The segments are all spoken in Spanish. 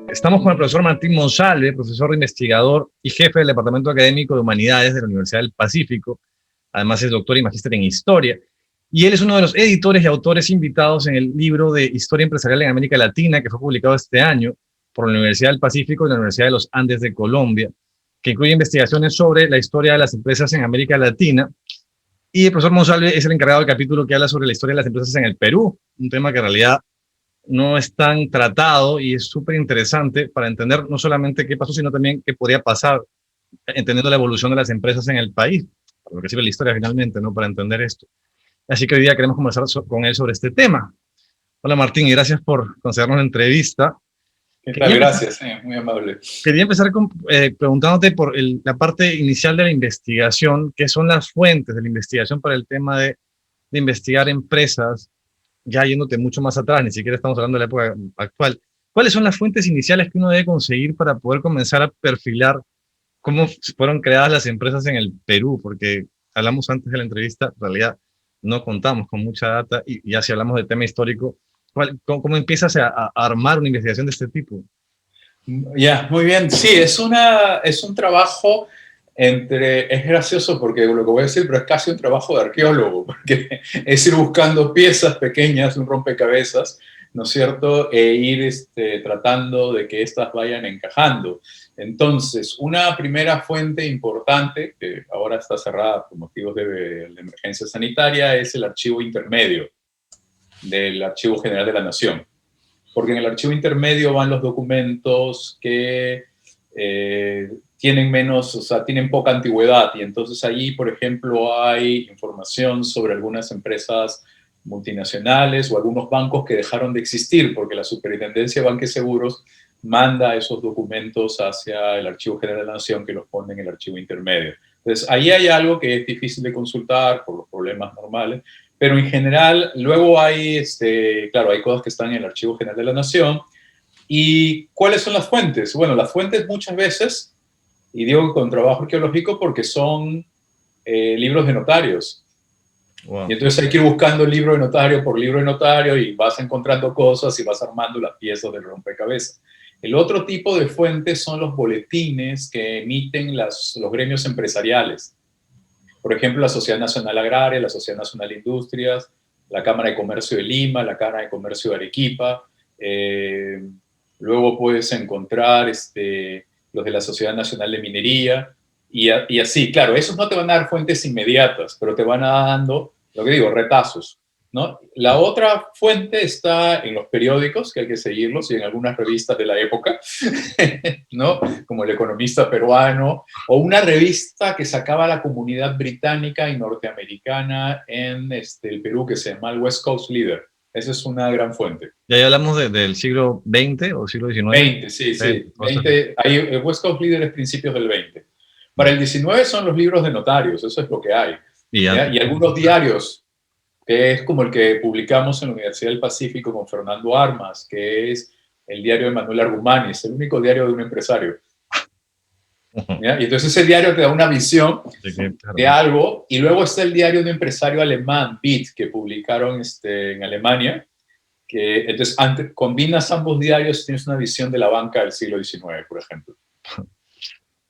Estamos con el profesor Martín Monsalve, profesor investigador y jefe del Departamento Académico de Humanidades de la Universidad del Pacífico. Además es doctor y magíster en Historia. Y él es uno de los editores y autores invitados en el libro de Historia Empresarial en América Latina, que fue publicado este año por la Universidad del Pacífico y la Universidad de los Andes de Colombia, que incluye investigaciones sobre la historia de las empresas en América Latina. Y el profesor Monsalve es el encargado del capítulo que habla sobre la historia de las empresas en el Perú, un tema que en realidad no es tan tratado y es súper interesante para entender no solamente qué pasó, sino también qué podría pasar, entendiendo la evolución de las empresas en el país, para lo que sirve la historia finalmente, ¿no? Para entender esto. Así que hoy día queremos conversar con él sobre este tema. Hola Martín, y gracias por concedernos la entrevista. ¿Qué tal? Gracias, muy amable. Quería empezar preguntándote por la parte inicial de la investigación, qué son las fuentes de la investigación para el tema de investigar empresas, ya yéndote mucho más atrás, ni siquiera estamos hablando de la época actual. ¿Cuáles son las fuentes iniciales que uno debe conseguir para poder comenzar a perfilar cómo fueron creadas las empresas en el Perú? Porque hablamos antes de la entrevista, en realidad no contamos con mucha data y ya si hablamos de tema histórico, ¿cómo empiezas a armar una investigación de este tipo? Ya, muy bien. Sí, es un trabajo es gracioso porque lo que voy a decir, pero es casi un trabajo de arqueólogo, porque es ir buscando piezas pequeñas, un rompecabezas, ¿no es cierto? E ir tratando de que éstas vayan encajando. Entonces, una primera fuente importante, que ahora está cerrada por motivos de la emergencia sanitaria, es el archivo intermedio del Archivo General de la Nación. Porque en el archivo intermedio van los documentos que tienen menos, o sea, tienen poca antigüedad, y entonces allí, por ejemplo, hay información sobre algunas empresas multinacionales o algunos bancos que dejaron de existir, porque la Superintendencia de Banques y Seguros manda esos documentos hacia el Archivo General de la Nación, que los pone en el archivo intermedio. Entonces, ahí hay algo que es difícil de consultar por los problemas normales, pero en general, luego hay, claro, hay cosas que están en el Archivo General de la Nación. ¿Y cuáles son las fuentes? Bueno, las fuentes muchas veces, y digo con trabajo arqueológico porque son libros de notarios. Wow. Y entonces hay que ir buscando libro de notario por libro de notario y vas encontrando cosas y vas armando las piezas del rompecabezas. El otro tipo de fuentes son los boletines que emiten los gremios empresariales. Por ejemplo, la Sociedad Nacional Agraria, la Sociedad Nacional de Industrias, la Cámara de Comercio de Lima, la Cámara de Comercio de Arequipa. Luego puedes encontrar los de la Sociedad Nacional de Minería y así. Claro, esos no te van a dar fuentes inmediatas, pero te van dando, lo que digo, retazos, ¿no? La otra fuente está en los periódicos, que hay que seguirlos, y en algunas revistas de la época, ¿no? Como El Economista Peruano, o una revista que sacaba la comunidad británica y norteamericana en el Perú, que se llama el West Coast Leader. Esa es una gran fuente. ¿Ya hablamos del siglo XX o siglo XIX? XX, sí, sí. 20, el West Coast Leader es principios del 20. Para el 19 son los libros de notarios, eso es lo que hay. Y algunos diarios, que es como el que publicamos en la Universidad del Pacífico con Fernando Armas, que es el diario de Manuel Argumani, es el único diario de un empresario. ¿Ya? Y entonces ese diario te da una visión de algo, y luego está el diario de un empresario alemán, Bitt, que publicaron en Alemania, que entonces combinas ambos diarios y tienes una visión de la banca del siglo XIX, por ejemplo.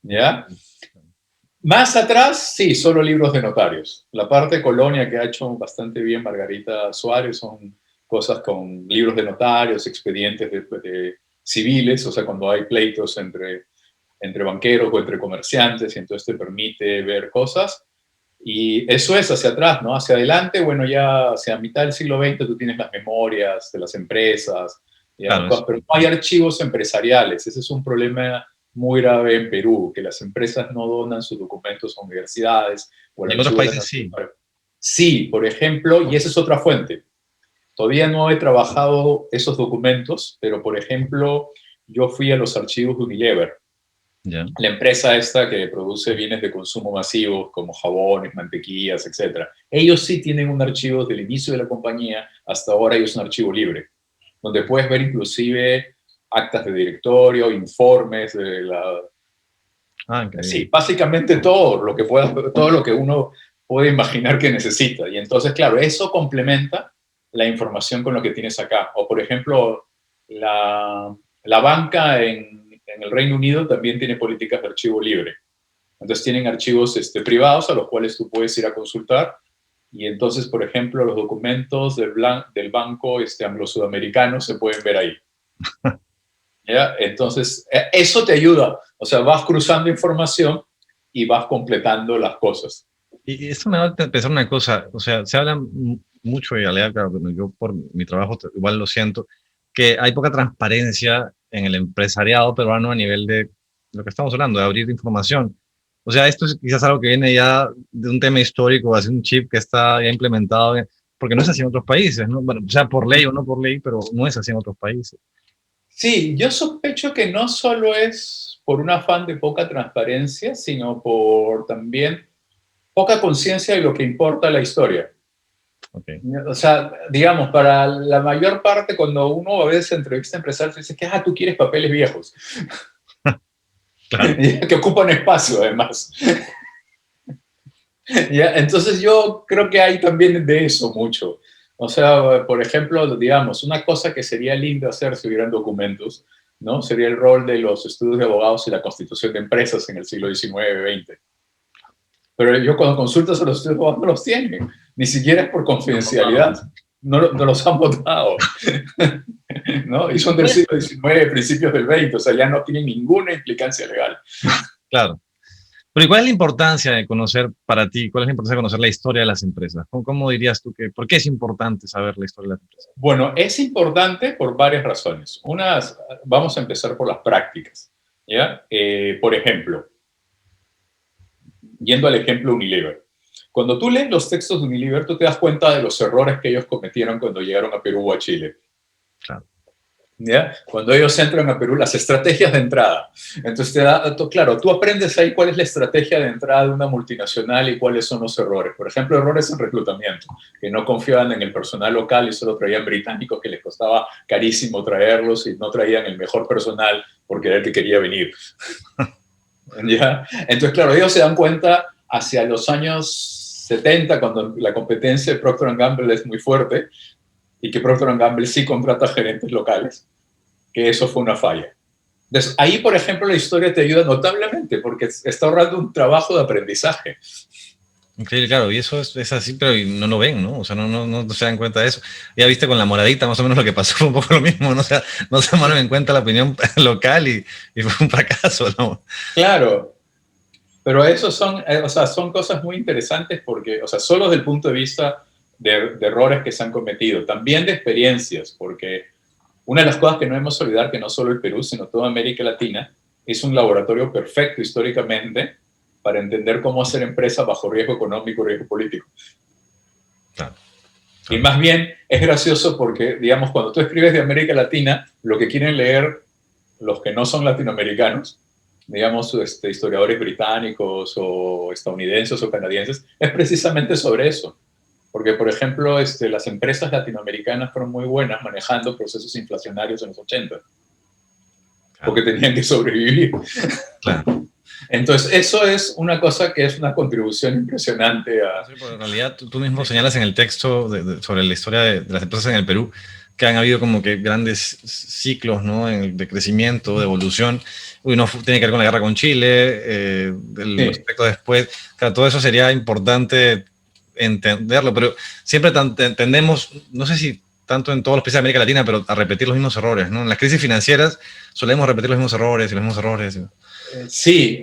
¿Ya? Más atrás, sí, solo libros de notarios. La parte de Colonia que ha hecho bastante bien Margarita Suárez son cosas con libros de notarios, expedientes de civiles, o sea, cuando hay pleitos entre banqueros o entre comerciantes, y entonces te permite ver cosas. Y eso es hacia atrás, ¿no? Hacia adelante, bueno, ya hacia mitad del siglo XX tú tienes las memorias de las empresas, claro, pero no hay archivos empresariales. Ese es un problema muy grave en Perú, que las empresas no donan sus documentos a universidades. O en otros países sí. Sí, por ejemplo, y esa es otra fuente. Todavía no he trabajado esos documentos, pero por ejemplo, yo fui a los archivos de Unilever. Yeah. La empresa esta que produce bienes de consumo masivos como jabones, mantequillas, etc. Ellos sí tienen un archivo desde el inicio de la compañía hasta ahora, y es un archivo libre, donde puedes ver inclusive actas de directorio, informes de la... Sí, básicamente todo lo que uno puede imaginar que necesita. Y entonces, claro, eso complementa la información con lo que tienes acá. O, por ejemplo, La banca en el Reino Unido también tiene políticas de archivo libre. Entonces tienen archivos privados a los cuales tú puedes ir a consultar y entonces, por ejemplo, los documentos del banco anglo-sudamericano se pueden ver ahí. ¿Ya? Entonces, eso te ayuda. O sea, vas cruzando información y vas completando las cosas. Y esto me da a pensar una cosa, o sea, se habla mucho, y en realidad, claro, yo por mi trabajo igual lo siento, que hay poca transparencia en el empresariado peruano a nivel de lo que estamos hablando, de abrir información. O sea, esto es quizás algo que viene ya de un tema histórico, hace un chip que está ya implementado, porque no es así en otros países, ¿no? Bueno, o sea, por ley o no por ley, pero no es así en otros países. Sí, yo sospecho que no solo es por un afán de poca transparencia, sino por también poca conciencia de lo que importa la historia. Okay. O sea, digamos, para la mayor parte, cuando uno a veces entrevista a empresarios, dice que tú quieres papeles viejos, Claro. que ocupan espacio además. ¿Ya? Entonces yo creo que hay también de eso mucho. O sea, por ejemplo, digamos, una cosa que sería lindo hacer si hubieran documentos, ¿no? Sería el rol de los estudios de abogados y la constitución de empresas en el siglo XIX-XX. Pero yo cuando consultas a los estudios de abogados no los tienen, ni siquiera es por confidencialidad. No los han votado. ¿No? Y son del siglo XIX, principios del XX, o sea, ya no tienen ninguna implicancia legal. Claro. Pero ¿y cuál es la importancia de conocer para ti, cuál es la importancia de conocer la historia de las empresas? ¿Cómo dirías tú por qué es importante saber la historia de las empresas? Bueno, es importante por varias razones. Vamos a empezar por las prácticas. ¿Ya? Por ejemplo, yendo al ejemplo Unilever. Cuando tú lees los textos de Unilever, tú te das cuenta de los errores que ellos cometieron cuando llegaron a Perú o a Chile. Claro. ¿Ya? Cuando ellos entran a Perú, las estrategias de entrada. Entonces, claro, tú aprendes ahí cuál es la estrategia de entrada de una multinacional y cuáles son los errores. Por ejemplo, errores en reclutamiento, que no confiaban en el personal local y solo traían británicos que les costaba carísimo traerlos y no traían el mejor personal porque era el que quería venir. ¿Ya? Entonces, claro, ellos se dan cuenta hacia los años 70, cuando la competencia de Procter & Gamble es muy fuerte, y que Procter & Gamble sí contrata gerentes locales, que eso fue una falla. Entonces, ahí, por ejemplo, la historia te ayuda notablemente porque está ahorrando un trabajo de aprendizaje. Increíble, claro, y eso es así, pero no lo ven, ¿no? O sea, no se dan cuenta de eso. Ya viste con la moradita más o menos lo que pasó, fue un poco lo mismo, ¿no? O sea, no se tomaron en cuenta la opinión local y fue un fracaso, ¿no? Claro, pero eso son cosas muy interesantes porque, o sea, solo desde el punto de vista de errores que se han cometido, también de experiencias, porque una de las cosas que no debemos olvidar que no solo el Perú, sino toda América Latina, es un laboratorio perfecto históricamente para entender cómo hacer empresa bajo riesgo económico y riesgo político. Claro. Y más bien es gracioso porque, digamos, cuando tú escribes de América Latina, lo que quieren leer los que no son latinoamericanos, digamos, historiadores británicos o estadounidenses o canadienses, es precisamente sobre eso. Porque, por ejemplo, las empresas latinoamericanas fueron muy buenas manejando procesos inflacionarios en los 80, porque tenían que sobrevivir. Claro. Entonces, eso es una cosa que es una contribución impresionante a... Sí, en realidad, tú mismo señalas en el texto sobre la historia de las empresas en el Perú que han habido como que grandes ciclos, ¿no? De crecimiento, de evolución. Uno tiene que ver con la guerra con Chile, los aspectos después. Claro, todo eso sería importante entenderlo, pero siempre tendemos, no sé si tanto en todos los países de América Latina, pero a repetir los mismos errores, ¿no? En las crisis financieras solemos repetir los mismos errores y los mismos errores. Sí,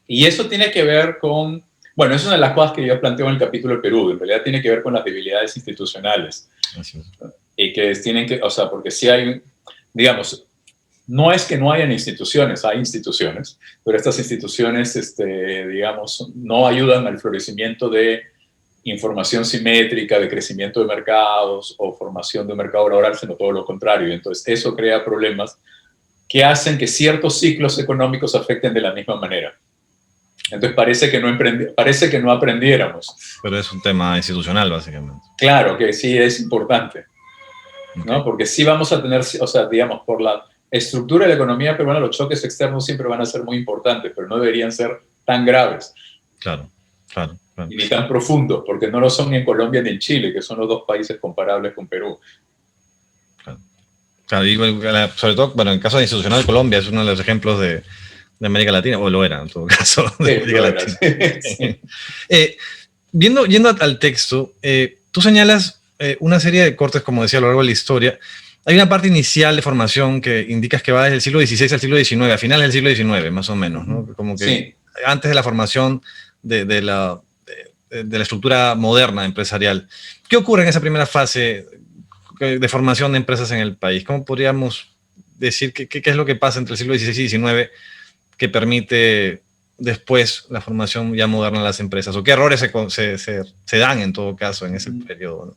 y eso tiene que ver con, bueno, es una de las cosas que yo planteo en el capítulo de Perú, en realidad tiene que ver con las debilidades institucionales. Así es. Y que tienen que, o sea, porque si hay, digamos, no es que no hayan instituciones, hay instituciones, pero estas instituciones, digamos, no ayudan al florecimiento de información simétrica, de crecimiento de mercados o formación de un mercado laboral, sino todo lo contrario. Entonces, eso crea problemas que hacen que ciertos ciclos económicos afecten de la misma manera. Entonces, parece que no aprendiéramos. Pero es un tema institucional, básicamente. Claro que sí es importante, ¿no? Okay. Porque sí vamos a tener, o sea, digamos, por la estructura de la economía peruana, los choques externos siempre van a ser muy importantes, pero no deberían ser tan graves. Claro. Y ni tan profundos, porque no lo son ni en Colombia ni en Chile, que son los dos países comparables con Perú. Claro. Claro, y sobre todo, bueno, en el caso de institucional de Colombia es uno de los ejemplos de América Latina, o lo era en todo caso, de Sí, América lo era, Latina. sí. Yendo al texto, tú señalas una serie de cortes, como decía, a lo largo de la historia. Hay una parte inicial de formación que indicas que va desde el siglo XVI al siglo XIX, a finales del siglo XIX, más o menos, ¿no? Como que Sí. antes de la formación de la estructura moderna empresarial. ¿Qué ocurre en esa primera fase de formación de empresas en el país? ¿Cómo podríamos decir qué es lo que pasa entre el siglo XVI y XIX que permite después la formación ya moderna de las empresas? ¿O qué errores se dan en todo caso en ese periodo, ¿no?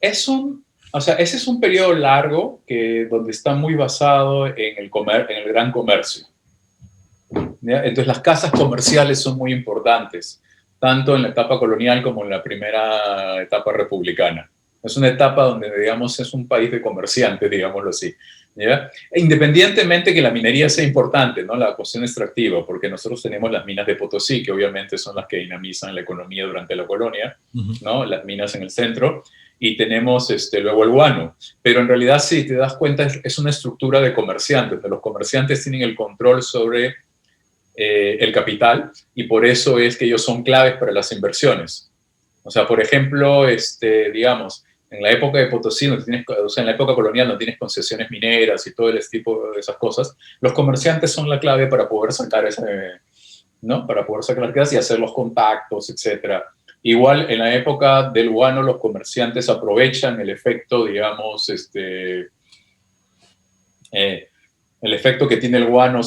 Ese es un periodo largo donde está muy basado en el gran comercio. ¿Ya? Entonces las casas comerciales son muy importantes, tanto en la etapa colonial como en la primera etapa republicana. Es una etapa donde, digamos, es un país de comerciantes, digámoslo así. ¿Ya? E independientemente que la minería sea importante, ¿no? La cuestión extractiva, porque nosotros tenemos las minas de Potosí, que obviamente son las que dinamizan la economía durante la colonia, ¿no? Las minas en el centro, y tenemos luego el guano. Pero en realidad, si te das cuenta, es una estructura de comerciantes. Los comerciantes tienen el control sobre el capital, y por eso es que ellos son claves para las inversiones. O sea, por ejemplo, digamos, en la época de Potosí, en la época colonial no tienes concesiones mineras y todo el tipo de esas cosas. Los comerciantes son la clave para poder sacar ¿no? Para poder sacar las riquezas y hacer los contactos, etcétera. Igual en la época del guano los comerciantes aprovechan el efecto, digamos, el efecto que tiene el guano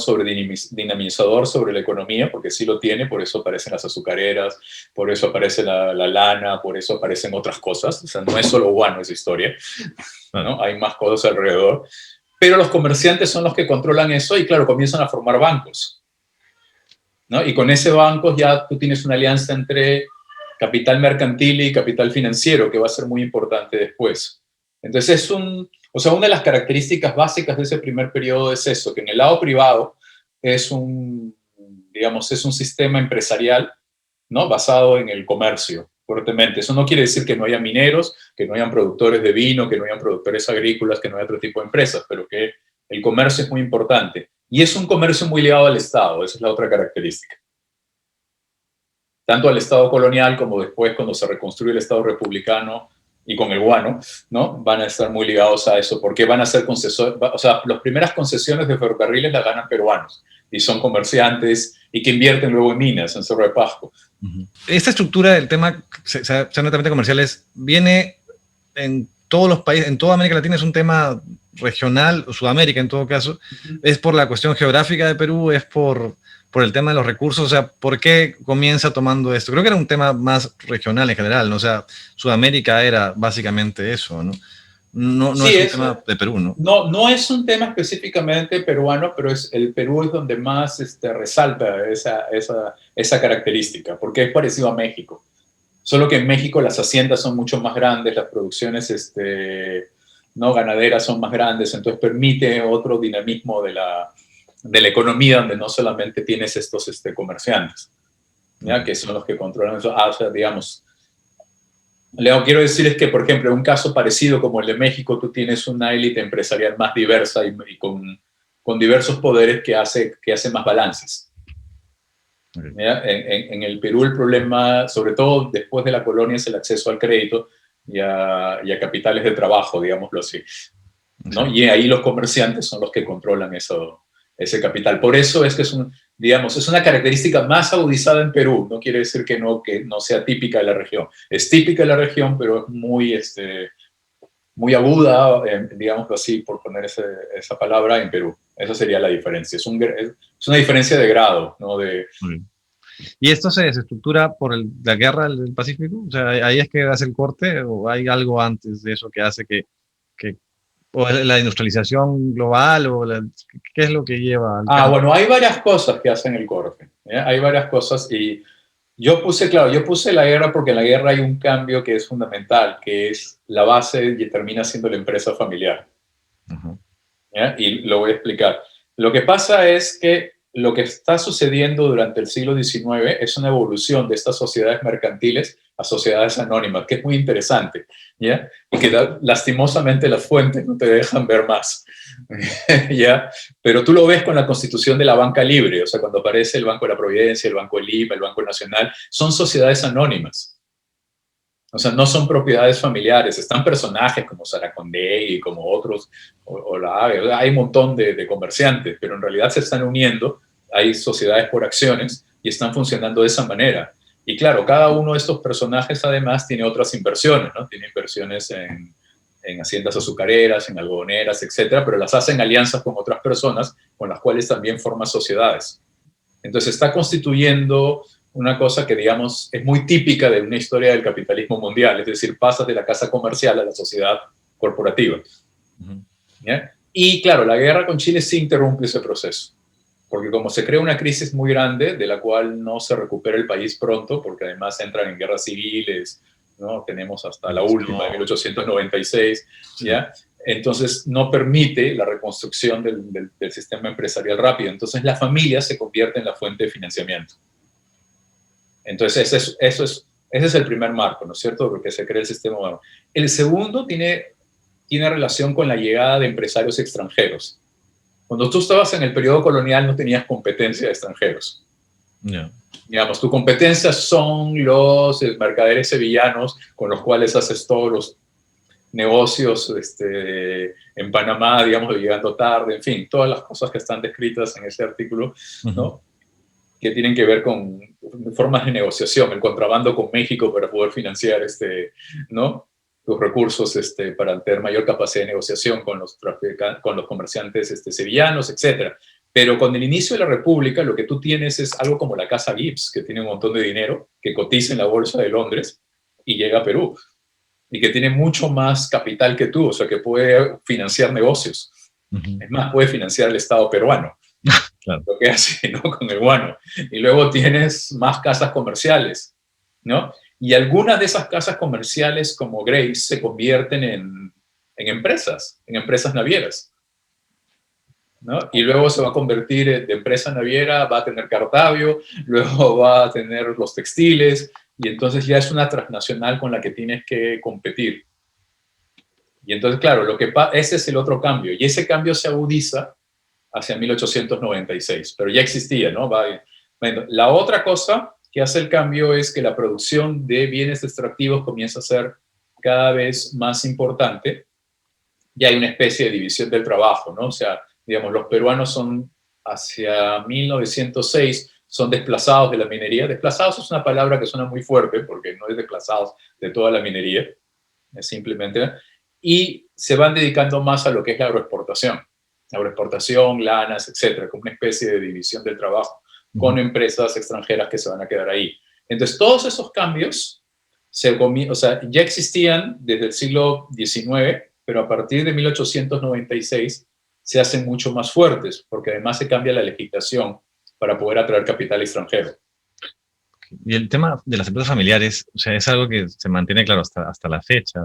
dinamizador sobre la economía, porque sí lo tiene, por eso aparecen las azucareras, por eso aparece la lana, por eso aparecen otras cosas. O sea, no es solo guano esa historia, ¿no? Hay más cosas alrededor. Pero los comerciantes son los que controlan eso y, claro, comienzan a formar bancos, ¿no? Y con ese banco ya tú tienes una alianza entre capital mercantil y capital financiero, que va a ser muy importante después. Entonces una de las características básicas de ese primer periodo es eso, que en el lado privado digamos, es un sistema empresarial, ¿no? Basado en el comercio, fuertemente. Eso no quiere decir que no haya mineros, que no hayan productores de vino, que no hayan productores agrícolas, que no haya otro tipo de empresas, pero que el comercio es muy importante. Y es un comercio muy ligado al Estado, esa es la otra característica. Tanto al Estado colonial como después cuando se reconstruye el Estado republicano y con el guano, ¿no? Van a estar muy ligados a eso, porque van a ser concesiones, o sea, las primeras concesiones de ferrocarriles las ganan peruanos, y son comerciantes, y que invierten luego en minas, en Cerro de Pasco. Esta estructura del tema, sean netamente comerciales, viene en todos los países, en toda América Latina, es un tema regional, o Sudamérica en todo caso, es por la cuestión geográfica de Perú, es por el tema de los recursos. O sea, ¿por qué comienza tomando esto? Creo que era un tema más regional en general, ¿no? O sea, Sudamérica era básicamente eso, ¿no? No Sí, es un tema de Perú, ¿no? No es un tema específicamente peruano, pero el Perú es donde más resalta esa característica, porque es parecido a México. Solo que en México las haciendas son mucho más grandes, las producciones no ganaderas son más grandes, entonces permite otro dinamismo de la economía, donde no solamente tienes estos comerciantes, ¿ya? Que son los que controlan eso. O sea, digamos, lo que quiero decir es que, por ejemplo, en un caso parecido como el de México, tú tienes una élite empresarial más diversa y con diversos poderes que hace más balances. Okay. En el Perú el problema, sobre todo después de la colonia, es el acceso al crédito y a capitales de trabajo, digámoslo así, ¿no? Sí. Y ahí los comerciantes son los que controlan ese capital. Por eso es que es una característica más agudizada en Perú. No quiere decir que no sea típica de la región. Es típica de la región, pero es muy aguda, digámoslo así, por poner esa palabra, en Perú. Esa sería la diferencia. Es una diferencia de grado, ¿no? ¿Y esto se desestructura por la guerra del Pacífico? O sea, ¿ahí es que hace el corte o hay algo antes de eso que hace que o la industrialización global, qué es lo que lleva al cambio? Bueno, hay varias cosas que hacen el corte. Hay varias cosas, y yo puse la guerra porque en la guerra hay un cambio que es fundamental, que es la base y termina siendo la empresa familiar. Y lo voy a explicar. Lo que pasa es que lo que está sucediendo durante el siglo XIX es una evolución de estas sociedades mercantiles a sociedades anónimas, que es muy interesante, ¿ya? Y que lastimosamente las fuentes no te dejan ver más, ¿ya? Pero tú lo ves con la constitución de la banca libre, o sea, cuando aparece el Banco de la Providencia, el Banco de Lima, el Banco Nacional, son sociedades anónimas. O sea, no son propiedades familiares, están personajes como Saracondegui, como otros, o la AVE, hay un montón de comerciantes, pero en realidad se están uniendo, hay sociedades por acciones y están funcionando de esa manera. Y claro, cada uno de estos personajes además tiene otras inversiones, ¿no? Tiene inversiones en haciendas azucareras, en algodoneras, etcétera, pero las hacen alianzas con otras personas con las cuales también forman sociedades. Entonces está constituyendo una cosa que, digamos, es muy típica de una historia del capitalismo mundial, es decir, pasas de la casa comercial a la sociedad corporativa. ¿Ya? Y claro, la guerra con Chile sí interrumpe ese proceso, porque como se crea una crisis muy grande, de la cual no se recupera el país pronto, porque además entran en guerras civiles, ¿no? Tenemos hasta la última, de 1896, ¿ya? Entonces no permite la reconstrucción del sistema empresarial rápido. Entonces la familia se convierte en la fuente de financiamiento. Entonces ese es el primer marco, ¿no es cierto? Porque se crea el sistema humano. El segundo tiene relación con la llegada de empresarios extranjeros. Cuando tú estabas en el periodo colonial no tenías competencia de extranjeros. No. Digamos, tu competencia son los mercaderes sevillanos con los cuales haces todos los negocios en Panamá, digamos, llegando tarde, en fin, todas las cosas que están descritas en ese artículo, ¿no? Que tienen que ver con formas de negociación, el contrabando con México para poder financiar ¿no? Tus recursos para tener mayor capacidad de negociación con los comerciantes sevillanos, etc. Pero con el inicio de la República lo que tú tienes es algo como la Casa Gibbs, que tiene un montón de dinero, que cotiza en la Bolsa de Londres y llega a Perú, y que tiene mucho más capital que tú, o sea, que puede financiar negocios. Es más, puede financiar el Estado peruano. Claro. Lo que hace, ¿no? Con el guano. Y luego tienes más casas comerciales, ¿no? Y algunas de esas casas comerciales, como Grace, se convierten en empresas navieras, ¿no? Y luego se va a convertir de empresa naviera, va a tener Cartavio, luego va a tener los textiles, y entonces ya es una transnacional con la que tienes que competir. Y entonces, claro, ese es el otro cambio, y ese cambio se agudiza hacia 1896, pero ya existía, ¿no? Bueno, la otra cosa que hace el cambio es que la producción de bienes extractivos comienza a ser cada vez más importante y hay una especie de división del trabajo, ¿no? O sea, digamos, los peruanos son hacia 1906 son desplazados de la minería. Desplazados es una palabra que suena muy fuerte porque no es desplazados de toda la minería, es simplemente, y se van dedicando más a lo que es la agroexportación, lanas, etcétera, como una especie de división del trabajo con empresas extranjeras que se van a quedar ahí. Entonces, todos esos cambios ya existían desde el siglo XIX, pero a partir de 1896 se hacen mucho más fuertes, porque además se cambia la legislación para poder atraer capital extranjero. Y el tema de las empresas familiares, o sea, es algo que se mantiene claro hasta la fecha.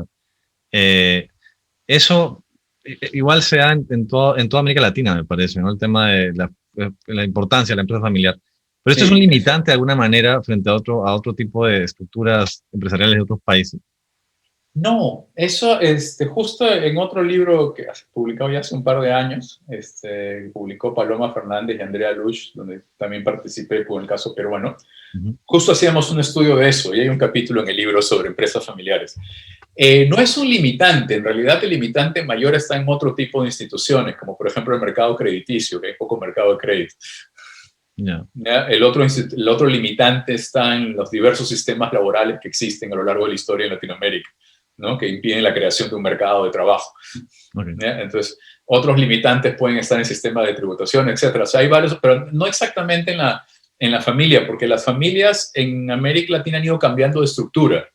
Eso igual se da en toda América Latina, me parece, ¿no? El tema de la importancia de la empresa familiar. Pero esto es un limitante de alguna manera frente a otro tipo de estructuras empresariales de otros países. No, eso justo en otro libro que publicado ya hace un par de años, publicó Paloma Fernández y Andrea Luch, donde también participé con el caso peruano. Justo hacíamos un estudio de eso y hay un capítulo en el libro sobre empresas familiares. No es un limitante, en realidad el limitante mayor está en otro tipo de instituciones, como por ejemplo el mercado crediticio, que hay poco mercado de crédito. El otro limitante está en los diversos sistemas laborales que existen a lo largo de la historia en Latinoamérica, ¿no? Que impiden la creación de un mercado de trabajo. Entonces, otros limitantes pueden estar en el sistema de tributación, etc. O sea, hay varios, pero no exactamente en la familia, porque las familias en América Latina han ido cambiando de estructura.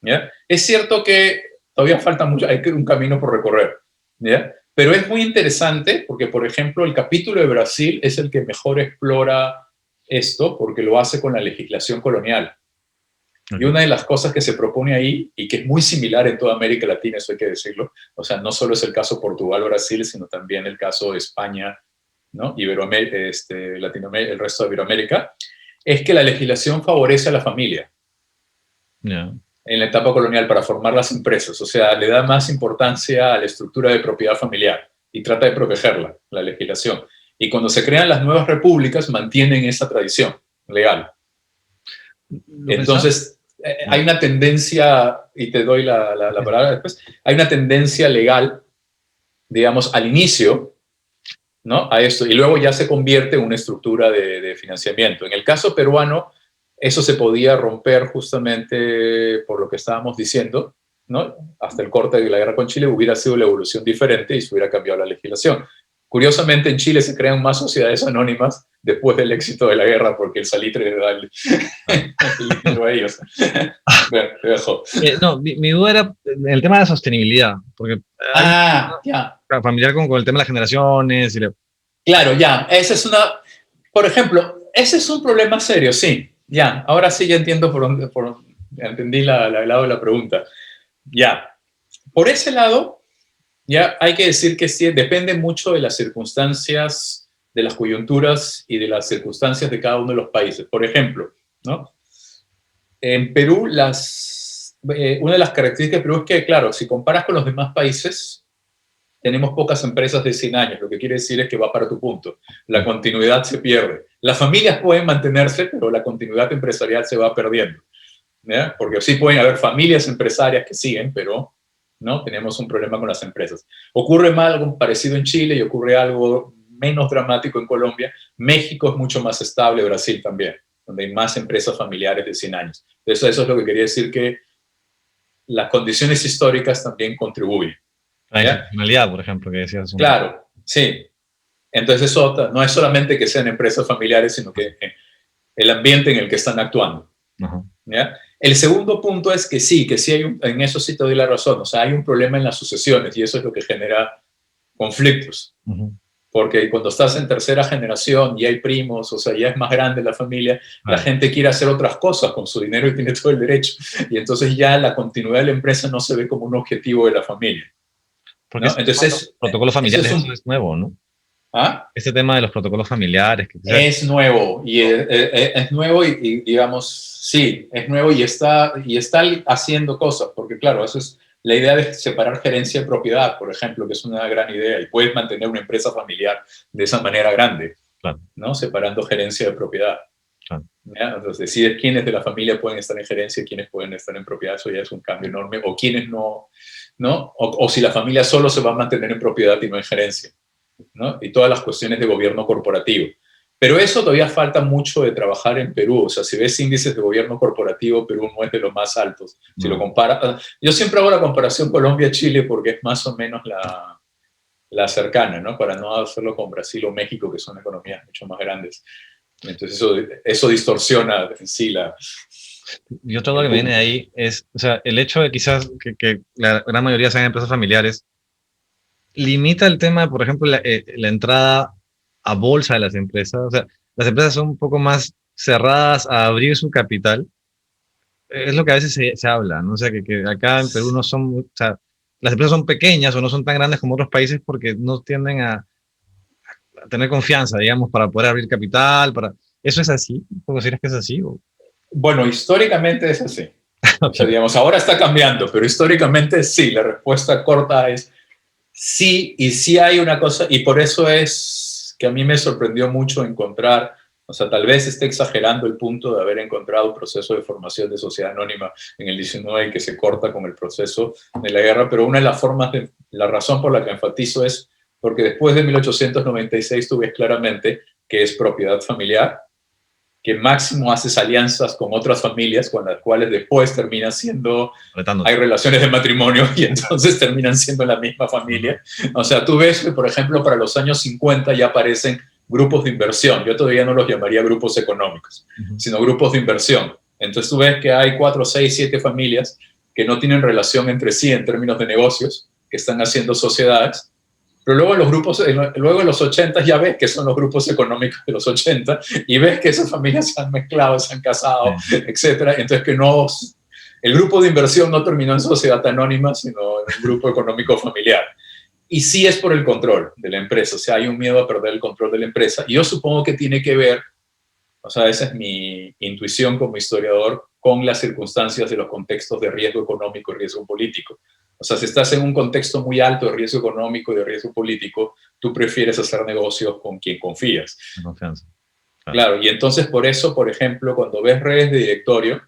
¿Ya? Es cierto que todavía falta mucho, hay un camino por recorrer, ¿ya? Pero es muy interesante porque, por ejemplo, el capítulo de Brasil es el que mejor explora esto porque lo hace con la legislación colonial. Y una de las cosas que se propone ahí, y que es muy similar en toda América Latina, eso hay que decirlo, o sea, no solo es el caso Portugal-Brasil, sino también el caso de España, ¿no? Latinoamérica, el resto de Iberoamérica, es que la legislación favorece a la familia. Ya. en la etapa colonial para formar las empresas. O sea, le da más importancia a la estructura de propiedad familiar y trata de protegerla, la legislación. Y cuando se crean las nuevas repúblicas, mantienen esa tradición legal. Lo pensaba. Entonces, hay una tendencia, y te doy la palabra después, hay una tendencia legal, digamos, al inicio, ¿no? A esto, y luego ya se convierte en una estructura de financiamiento. En el caso peruano, eso se podía romper justamente por lo que estábamos diciendo, ¿no? Hasta el corte de la guerra con Chile hubiera sido la evolución diferente y se hubiera cambiado la legislación. Curiosamente, en Chile se crean más sociedades anónimas después del éxito de la guerra, porque el salitre le da el dinero a ellos. Bueno, te dejo. No, mi duda era en el tema de la sostenibilidad, porque hay Ya. familiar con el tema de las generaciones. Claro, ya. Esa es una, por ejemplo, ese es un problema serio, sí. Ya, ahora sí ya entiendo entendí el lado de la pregunta. Ya. Por ese lado, ya hay que decir que sí, depende mucho de las circunstancias, de las coyunturas y de las circunstancias de cada uno de los países. Por ejemplo, ¿no? En Perú, una de las características de Perú es que, claro, si comparas con los demás países, tenemos pocas empresas de 100 años, lo que quiere decir es que va para tu punto. La continuidad se pierde. Las familias pueden mantenerse, pero la continuidad empresarial se va perdiendo, ¿ya? Porque sí pueden haber familias empresarias que siguen, pero no tenemos un problema con las empresas. Ocurre algo parecido en Chile y ocurre algo menos dramático en Colombia. México es mucho más estable, Brasil también, donde hay más empresas familiares de 100 años. Eso es lo que quería decir, que las condiciones históricas también contribuyen. La institucionalidad, por ejemplo, que decías. Claro, sí. Entonces eso no es solamente que sean empresas familiares, sino que el ambiente en el que están actuando. ¿Ya? El segundo punto es que sí hay en eso sí te doy la razón, o sea, hay un problema en las sucesiones y eso es lo que genera conflictos. Porque cuando estás en tercera generación y hay primos, o sea, ya es más grande la familia, la gente quiere hacer otras cosas con su dinero y tiene todo el derecho. Y entonces ya la continuidad de la empresa no se ve como un objetivo de la familia. Porque ¿no? Entonces, protocolos familiares eso es nuevo, ¿no? ¿Ah? Este tema de los protocolos familiares. Es nuevo, y es nuevo y, digamos, sí, es nuevo y está haciendo cosas, porque claro, eso es la idea de separar gerencia y propiedad, por ejemplo, que es una gran idea, y puedes mantener una empresa familiar de esa manera grande, claro, ¿no? Separando gerencia de propiedad. Claro. Entonces, decides quiénes de la familia pueden estar en gerencia y quiénes pueden estar en propiedad, eso ya es un cambio enorme, o quiénes no, ¿no? O si la familia solo se va a mantener en propiedad y no en gerencia, ¿no? Y todas las cuestiones de gobierno corporativo. Pero eso todavía falta mucho de trabajar en Perú. O sea, si ves índices de gobierno corporativo, Perú no es de los más altos. Si lo comparas, yo siempre hago la comparación Colombia-Chile porque es más o menos la cercana, ¿no? Para no hacerlo con Brasil o México, que son economías mucho más grandes. Entonces eso distorsiona en sí la... Y otra cosa que me viene de ahí es, o sea, el hecho de quizás que la gran mayoría sean empresas familiares, limita el tema, por ejemplo, la entrada a bolsa de las empresas. O sea, las empresas son un poco más cerradas a abrir su capital. Es lo que a veces se habla, ¿no? O sea, que acá en Perú no son, o sea, las empresas son pequeñas o no son tan grandes como otros países porque no tienden a tener confianza, digamos, para poder abrir capital. ¿Eso es así? ¿Puedo decir que es así? ¿O? Bueno, históricamente es así. O sea, digamos, ahora está cambiando, pero históricamente sí. La respuesta corta es sí, y sí hay una cosa, y por eso es que a mí me sorprendió mucho encontrar, o sea, tal vez esté exagerando el punto de haber encontrado un proceso de formación de sociedad anónima en el 19 y que se corta con el proceso de la guerra, pero una de las formas, la razón por la que enfatizo es porque después de 1896 tú ves claramente que es propiedad familiar, que máximo haces alianzas con otras familias con las cuales después terminan siendo, hay relaciones de matrimonio y entonces terminan siendo la misma familia. O sea, tú ves que, por ejemplo, para los años 50 ya aparecen grupos de inversión. Yo todavía no los llamaría grupos económicos, sino grupos de inversión. Entonces tú ves que hay 4, 6, 7 familias que no tienen relación entre sí en términos de negocios, que están haciendo sociedades. Pero luego en los 80 ya ves que son los grupos económicos de los 80 y ves que esas familias se han mezclado, se han casado, etc. Entonces el grupo de inversión no terminó en sociedad anónima, sino en un grupo económico familiar. Y sí es por el control de la empresa, o sea, hay un miedo a perder el control de la empresa. Y yo supongo que tiene que ver O sea, esa es mi intuición como historiador con las circunstancias de los contextos de riesgo económico y riesgo político. O sea, si estás en un contexto muy alto de riesgo económico y de riesgo político, tú prefieres hacer negocios con quien confías. La confianza. Claro, y entonces por eso, por ejemplo, cuando ves redes de directorio,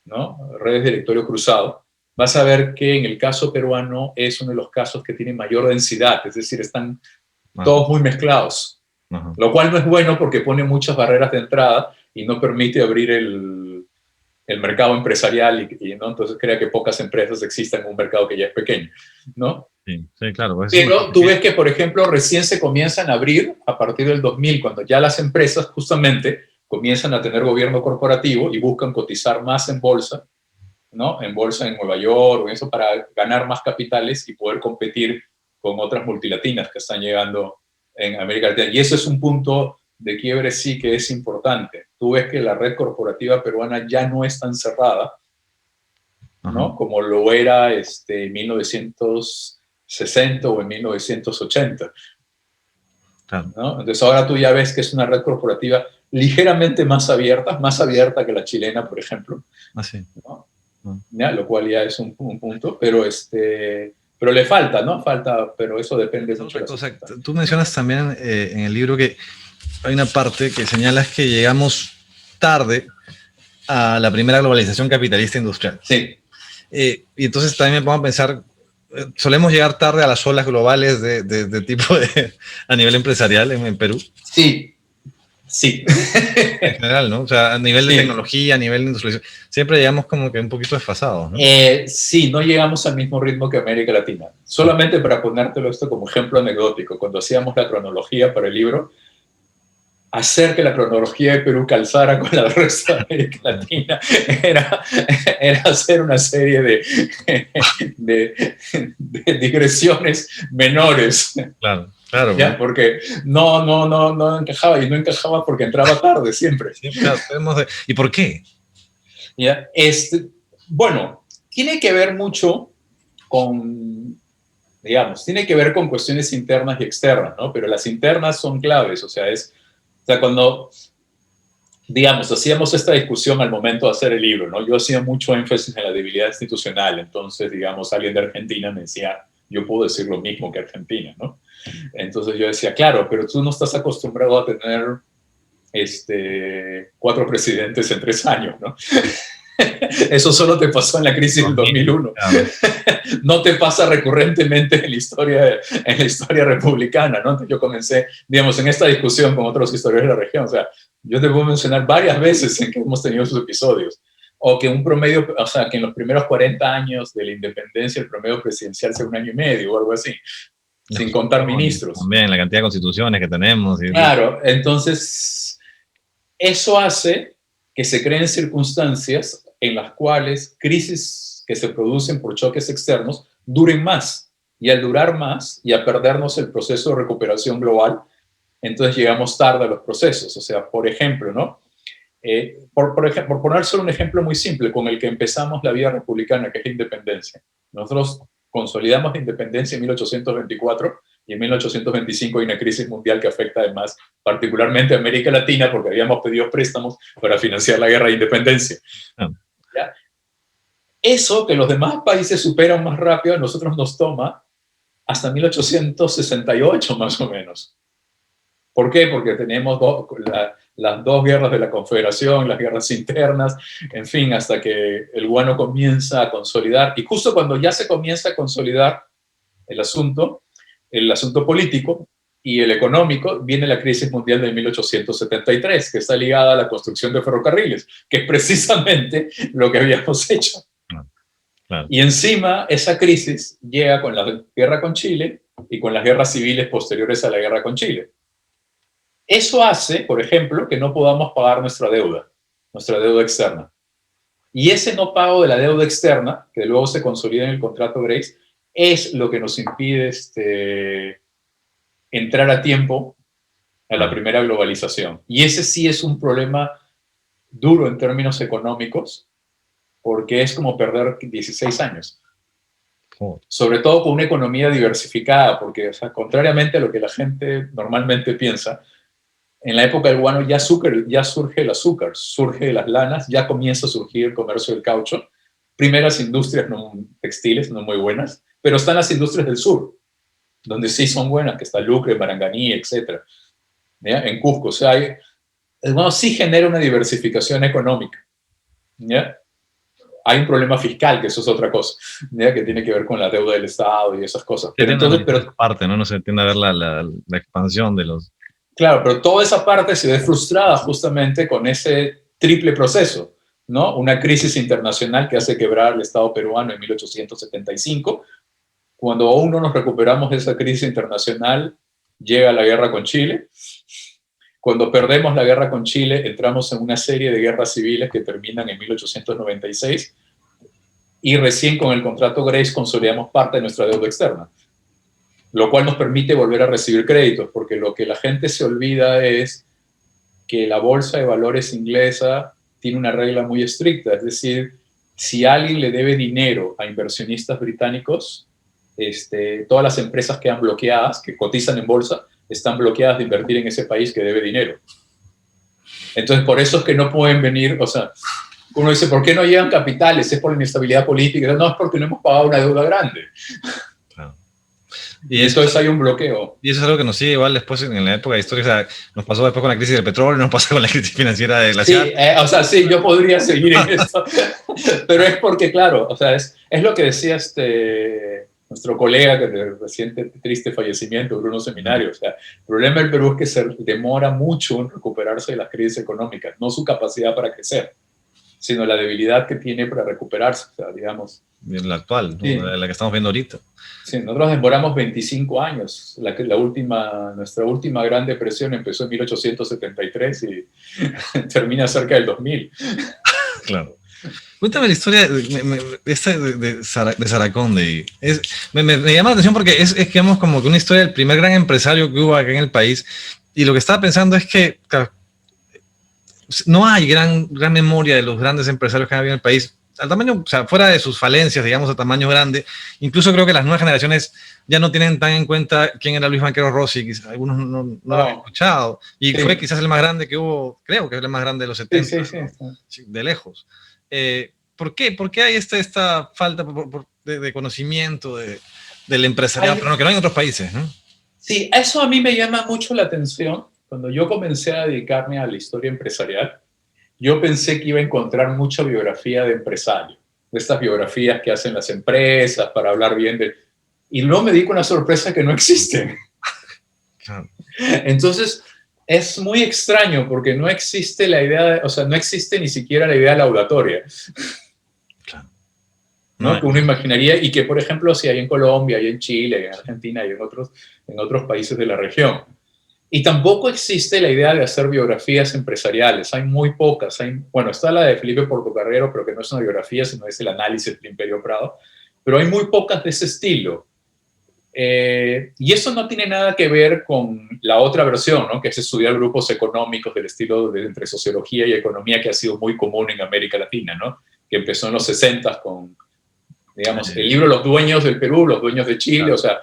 ¿no? Redes de directorio cruzado, vas a ver que en el caso peruano es uno de los casos que tiene mayor densidad, es decir, están todos muy mezclados, lo cual no es bueno porque pone muchas barreras de entrada y no permite abrir el mercado empresarial ¿no? Entonces crea que pocas empresas existan en un mercado que ya es pequeño, ¿no? Sí, sí, claro. Pero tú ves que, por ejemplo, recién se comienzan a abrir a partir del 2000, cuando ya las empresas justamente comienzan a tener gobierno corporativo y buscan cotizar más en bolsa, ¿no? En bolsa en Nueva York o eso para ganar más capitales y poder competir con otras multilatinas que están llegando en América Latina. Y eso es un punto de quiebre sí que es importante. Tú ves que la red corporativa peruana ya no es tan cerrada, ¿no? Como lo era en 1960 o en 1980. Claro. ¿No? Entonces ahora tú ya ves que es una red corporativa ligeramente más abierta que la chilena, por ejemplo. Así. ¿No? ¿Ya? Lo cual ya es un punto, pero le falta, ¿no? Falta, pero eso depende mucho de la cosa. Tú mencionas también en el libro que hay una parte que señalas que llegamos tarde a la primera globalización capitalista industrial. Sí. Y entonces también me pongo a pensar, solemos llegar tarde a las olas globales de tipo a nivel empresarial en Perú. Sí. Sí. En general, ¿no? O sea, a nivel de tecnología, a nivel de industrialización, siempre llegamos como que un poquito desfasados, ¿no? Sí, no llegamos al mismo ritmo que América Latina. Solamente para ponértelo esto como ejemplo anecdótico, cuando hacíamos la cronología para el libro, hacer que la cronología de Perú calzara con la del resto de América Latina era hacer una serie de digresiones menores. Claro. Claro, ¿ya? Porque no encajaba, y no encajaba porque entraba tarde siempre. Sí, claro, ¿y por qué? ¿Ya? Bueno, tiene que ver mucho con, digamos, tiene que ver con cuestiones internas y externas, ¿no? Pero las internas son claves, o sea, cuando, digamos, hacíamos esta discusión al momento de hacer el libro, ¿no? Yo hacía mucho énfasis en la debilidad institucional, entonces, digamos, alguien de Argentina me decía, yo puedo decir lo mismo que Argentina, ¿no? Entonces yo decía, claro, pero tú no estás acostumbrado a tener 4 presidentes en 3 años, ¿no? Eso solo te pasó en la crisis del 2001. Claro. No te pasa recurrentemente en la historia republicana, ¿no? Entonces yo comencé, digamos, en esta discusión con otros historiadores de la región, o sea, yo te puedo mencionar varias veces en que hemos tenido esos episodios, o que un promedio, o sea, que en los primeros 40 años de la independencia el promedio presidencial sea 1 año y medio o algo así, sin contar ministros. También la cantidad de constituciones que tenemos. Claro, entonces eso hace que se creen circunstancias en las cuales crisis que se producen por choques externos duren más. Y al durar más y a perdernos el proceso de recuperación global, entonces llegamos tarde a los procesos. O sea, por ejemplo, ¿no? Por poner solo un ejemplo muy simple con el que empezamos la vida republicana, que es la independencia. Nosotros consolidamos la independencia en 1824 y en 1825 hay una crisis mundial que afecta además particularmente a América Latina porque habíamos pedido préstamos para financiar la guerra de independencia. ¿Ya? Eso que los demás países superan más rápido, a nosotros nos toma hasta 1868 más o menos. ¿Por qué? Porque tenemos las 2 guerras de la Confederación, las guerras internas, en fin, hasta que el guano comienza a consolidar. Y justo cuando ya se comienza a consolidar el asunto político y el económico, viene la crisis mundial de 1873, que está ligada a la construcción de ferrocarriles, que es precisamente lo que habíamos hecho. Claro. Y encima esa crisis llega con la guerra con Chile y con las guerras civiles posteriores a la guerra con Chile. Eso hace, por ejemplo, que no podamos pagar nuestra deuda externa. Y ese no pago de la deuda externa, que luego se consolida en el contrato Grace, es lo que nos impide entrar a tiempo a la primera globalización. Y ese sí es un problema duro en términos económicos, porque es como perder 16 años. Sobre todo con una economía diversificada, porque, o sea, contrariamente a lo que la gente normalmente piensa, En la época del guano ya surge el azúcar, surge las lanas, ya comienza a surgir el comercio del caucho. Primeras industrias no, textiles, no muy buenas, pero están las industrias del sur, donde sí son buenas, que está Lucre, Maranganí, etc. ¿Ya? En Cusco, o sea, el guano sí genera una diversificación económica. ¿Ya? Hay un problema fiscal, que eso es otra cosa, ¿ya? Que tiene que ver con la deuda del Estado y esas cosas. Pero entonces, pero parte, ¿no? No se tiende a ver la expansión de los... Claro, pero toda esa parte se ve frustrada justamente con ese triple proceso, ¿no? Una crisis internacional que hace quebrar el Estado peruano en 1875. Cuando aún no nos recuperamos de esa crisis internacional, llega la guerra con Chile. Cuando perdemos la guerra con Chile, entramos en una serie de guerras civiles que terminan en 1896 y recién con el contrato Grace consolidamos parte de nuestra deuda externa, lo cual nos permite volver a recibir créditos, porque lo que la gente se olvida es que la bolsa de valores inglesa tiene una regla muy estricta, es decir, si alguien le debe dinero a inversionistas británicos, todas las empresas quedan bloqueadas, que cotizan en bolsa, están bloqueadas de invertir en ese país que debe dinero. Entonces, por eso es que no pueden venir, o sea, uno dice, ¿por qué no llegan capitales? ¿Es por la inestabilidad política? No, es porque no hemos pagado una deuda grande. Claro. Y entonces hay un bloqueo. Y eso es algo que nos sigue igual después en la época de historia, o sea, nos pasó después con la crisis del petróleo, nos pasó con la crisis financiera de la ciudad. Sí, o sea, sí, yo podría seguir en eso, pero es porque, claro, o sea, es lo que decía nuestro colega que de reciente triste fallecimiento, Bruno Seminario. O sea, el problema del Perú es que se demora mucho en recuperarse de las crisis económicas, no su capacidad para crecer, sino la debilidad que tiene para recuperarse, o sea, digamos. La actual, sí. ¿No? La que estamos viendo ahorita. Sí, nosotros demoramos 25 años. Nuestra última gran depresión empezó en 1873 y termina cerca del 2000. Claro. Cuéntame la historia de Saraconde. Me llama la atención porque es digamos, como que una historia del primer gran empresario que hubo acá en el país. Y lo que estaba pensando es que claro, no hay gran memoria de los grandes empresarios que han habido en el país. Al tamaño, o sea, fuera de sus falencias, digamos, a tamaño grande. Incluso creo que las nuevas generaciones ya no tienen tan en cuenta quién era Luis Banquero Rossi. Quizás algunos no lo han escuchado. Y sí. Fue quizás el más grande que hubo, creo que es el más grande de los 70. Sí. De lejos. ¿Por qué? ¿Por qué hay esta falta de conocimiento del empresariado, pero no, que no hay en otros países, ¿no? Sí, eso a mí me llama mucho la atención. Cuando yo comencé a dedicarme a la historia empresarial, yo pensé que iba a encontrar mucha biografía de empresarios, de estas biografías que hacen las empresas para hablar bien de... Y luego me di con la sorpresa que no existen. Claro. Entonces, es muy extraño porque no existe la idea, o sea, no existe ni siquiera la idea laudatoria. Claro. ¿No? Que uno imaginaría y que, por ejemplo, si hay en Colombia, hay en Chile, hay en Argentina, hay en otros países de la región. Y tampoco existe la idea de hacer biografías empresariales. Hay muy pocas. Bueno, está la de Felipe Portocarrero, pero que no es una biografía, sino es el análisis del Imperio Prado. Pero hay muy pocas de ese estilo. Y eso no tiene nada que ver con la otra versión, ¿no? Que es estudiar grupos económicos del estilo entre sociología y economía, que ha sido muy común en América Latina, ¿no? Que empezó en los 60 con, digamos, el libro Los Dueños del Perú, Los Dueños de Chile, claro. O sea,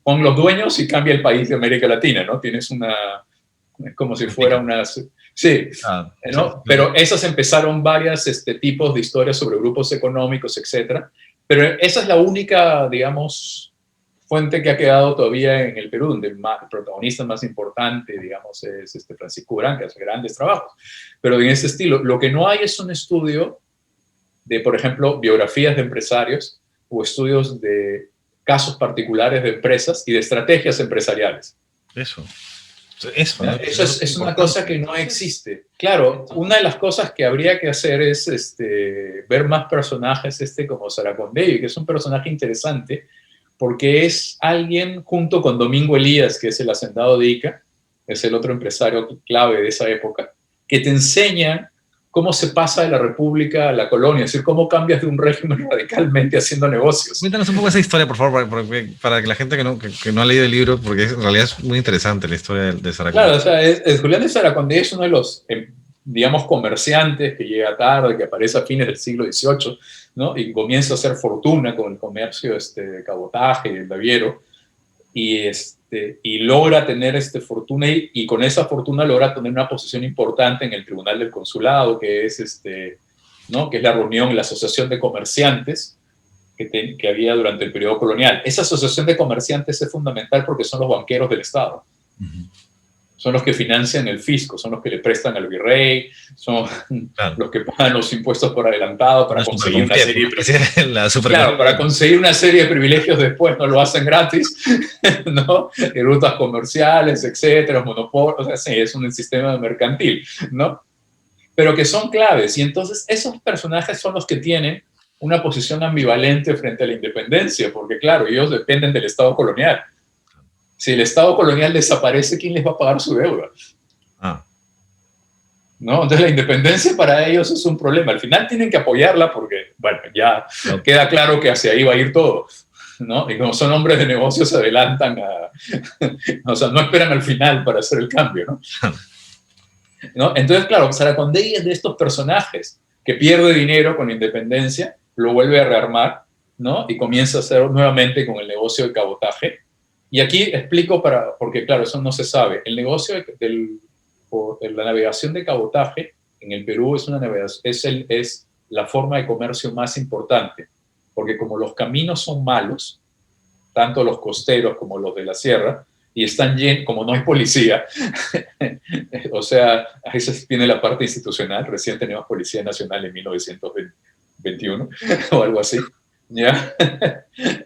pon los dueños y cambia el país de América Latina, ¿no? Tienes es como si fuera una... Sí, ¿no? Pero esas empezaron varias tipos de historias sobre grupos económicos, etc. Pero esa es la única, digamos, fuente que ha quedado todavía en el Perú, donde el protagonista más importante, digamos, es Francisco Urán, que hace grandes trabajos. Pero en ese estilo, lo que no hay es un estudio de, por ejemplo, biografías de empresarios o estudios de casos particulares de empresas y de estrategias empresariales. Eso es una cosa que no existe. Claro, una de las cosas que habría que hacer es ver más personajes como Saraconde, que es un personaje interesante porque es alguien junto con Domingo Elías, que es el hacendado de Ica, es el otro empresario clave de esa época, que te enseña cómo se pasa de la república a la colonia, es decir, cómo cambias de un régimen radicalmente haciendo negocios. Cuéntanos un poco esa historia, por favor, para que la gente que no ha leído el libro, porque en realidad es muy interesante la historia de Saraconde. Claro, o sea, Julián de Saraconde es uno de los, digamos, comerciantes que llega tarde, que aparece a fines del siglo XVIII, ¿no? Y comienza a hacer fortuna con el comercio de cabotaje y el naviero, y y logra tener fortuna y con esa fortuna logra tener una posición importante en el Tribunal del Consulado, que es, ¿no? Que es la reunión, la Asociación de Comerciantes que había durante el periodo colonial. Esa Asociación de Comerciantes es fundamental porque son los banqueros del Estado. Uh-huh. Son los que financian el fisco, son los que le prestan al virrey, son los que pagan los impuestos por adelantado para conseguir una serie de privilegios. Claro, para conseguir una serie de privilegios después no lo hacen gratis, ¿no? Rutas comerciales, etcétera, monopolios, o sea, sí, es un sistema mercantil, ¿no? Pero que son claves, y entonces esos personajes son los que tienen una posición ambivalente frente a la independencia, porque claro, ellos dependen del Estado colonial. Si el Estado colonial desaparece, ¿quién les va a pagar su deuda? ¿No? Entonces la independencia para ellos es un problema. Al final tienen que apoyarla porque, bueno, ya queda claro que hacia ahí va a ir todo, ¿no? Y como son hombres de negocios, se adelantan o sea, no esperan al final para hacer el cambio, ¿no? Entonces, claro, Saracondegui es de estos personajes que pierde dinero con la independencia, lo vuelve a rearmar, ¿no? Y comienza a hacer nuevamente con el negocio de cabotaje. Y aquí explico porque claro, eso no se sabe. El negocio de la navegación de cabotaje en el Perú es la forma de comercio más importante, porque como los caminos son malos, tanto los costeros como los de la sierra, y están llenos, como no hay policía, o sea, a veces viene la parte institucional, recién tenemos Policía Nacional en 1921 o algo así, ¿ya?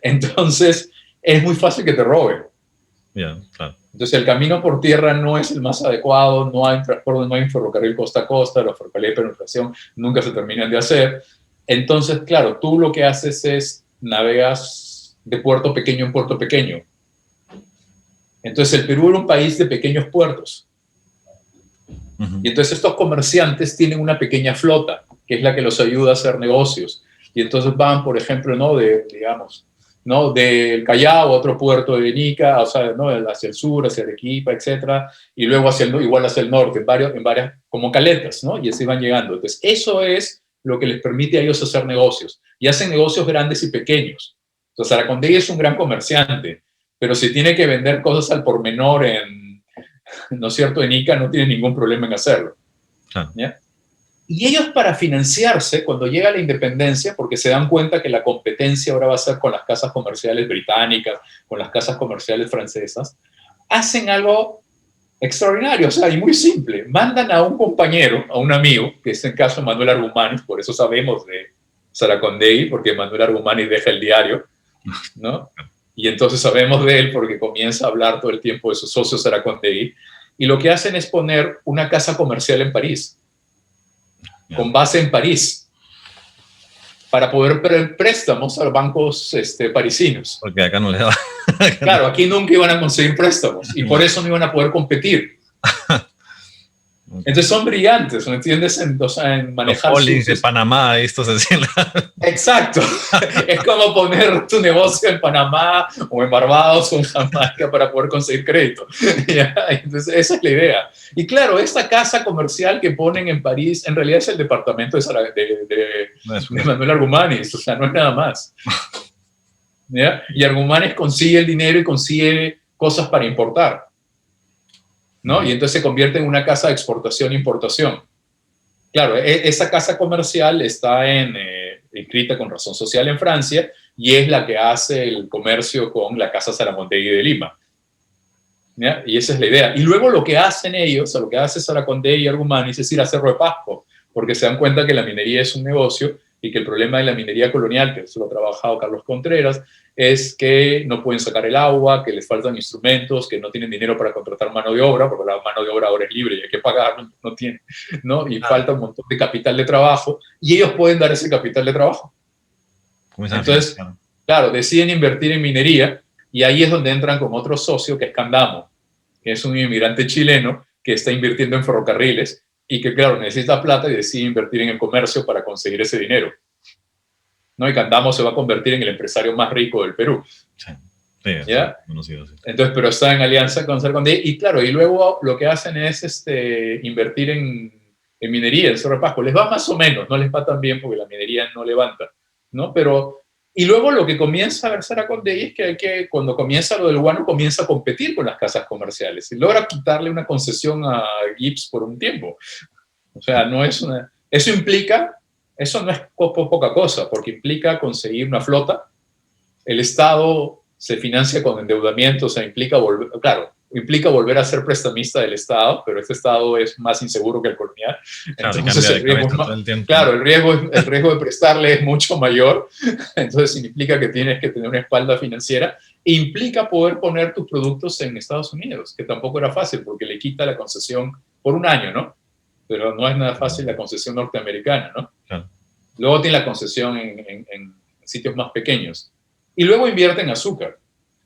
Entonces, es muy fácil que te roben. Claro. Entonces el camino por tierra no es el más adecuado, no hay transporte, no hay ferrocarril costa a costa, los ferrocarriles de penetración nunca se terminan de hacer. Entonces, claro, tú lo que haces es navegas de puerto pequeño en puerto pequeño. Entonces el Perú era un país de pequeños puertos. Uh-huh. Y entonces estos comerciantes tienen una pequeña flota, que es la que los ayuda a hacer negocios. Y entonces van, por ejemplo, ¿no? ¿no? Del Callao a otro puerto de Nica, o sea, ¿no? Hacia el sur, hacia Arequipa, etcétera, y luego igual hacia el norte, en varias, como caletas, ¿no? Y así van llegando. Entonces, eso es lo que les permite a ellos hacer negocios. Y hacen negocios grandes y pequeños. O sea, Saracondegui es un gran comerciante, pero si tiene que vender cosas al por menor ¿no es cierto?, en Ica, no tiene ningún problema en hacerlo. ¿Ya? Y ellos, para financiarse, cuando llega la independencia, porque se dan cuenta que la competencia ahora va a ser con las casas comerciales británicas, con las casas comerciales francesas, hacen algo extraordinario, o sea, y muy simple. Mandan a un compañero, a un amigo, que es el caso de Manuel Argumanis, por eso sabemos de Saracondegui, porque Manuel Argumanis deja el diario, ¿no? Y entonces sabemos de él porque comienza a hablar todo el tiempo de su socio Saracondegui, y lo que hacen es poner una casa comercial en París, con base en París, para poder pedir préstamos a los bancos parisinos. Porque acá no les da. Claro, aquí nunca iban a conseguir préstamos y por eso no iban a poder competir. Entonces son brillantes, ¿me entiendes? En manejar los Holdings de Panamá, estos así. Exacto. Es como poner tu negocio en Panamá o en Barbados o en Jamaica para poder conseguir crédito. Entonces esa es la idea. Y claro, esta casa comercial que ponen en París en realidad es el departamento de Manuel Argumanis, o sea, no es nada más. ¿Ya? Y Argumanis consigue el dinero y consigue cosas para importar, ¿no? Y entonces se convierte en una casa de exportación e importación. Claro, esa casa comercial está inscrita con razón social en Francia y es la que hace el comercio con la Casa Saracondegui de Lima. ¿Ya? Y esa es la idea. Y luego lo que hacen ellos, o lo que hace Saracondegui y Argumanis, es ir a Cerro de Pasco, porque se dan cuenta que la minería es un negocio y que el problema de la minería colonial, que eso lo ha trabajado Carlos Contreras, es que no pueden sacar el agua, que les faltan instrumentos, que no tienen dinero para contratar mano de obra, porque la mano de obra ahora es libre y hay que pagarlo, no tienen, ¿no? Y falta un montón de capital de trabajo, y ellos pueden dar ese capital de trabajo. Entonces, claro, deciden invertir en minería, y ahí es donde entran con otro socio, que es Candamo, que es un inmigrante chileno que está invirtiendo en ferrocarriles, y que, claro, necesita plata y decide invertir en el comercio para conseguir ese dinero. ¿No? Y Candamo se va a convertir en el empresario más rico del Perú. Sí, ¿Ya? Conocido, sí. Entonces, pero está en alianza con Saracondegui. Y claro, y luego lo que hacen es invertir en minería, en Cerro de Pasco. Les va más o menos, no les va tan bien porque la minería no levanta, ¿no? Pero Y luego lo que comienza a ver Saraconde es que cuando comienza lo del guano, comienza a competir con las casas comerciales y logra quitarle una concesión a Gibbs por un tiempo. O sea, no es una... Eso no es poca cosa, porque implica conseguir una flota. El Estado se financia con endeudamiento, o sea, implica volver a ser prestamista del Estado, pero este Estado es más inseguro que el colonial. Claro, Entonces, el riesgo todo el tiempo. claro, el riesgo de prestarle es mucho mayor. Entonces, implica que tienes que tener una espalda financiera. E implica poder poner tus productos en Estados Unidos, que tampoco era fácil, porque le quita la concesión por un año, ¿no? Pero no es nada fácil la concesión norteamericana, ¿no? Claro. Luego tiene la concesión en sitios más pequeños. Y luego invierte en azúcar.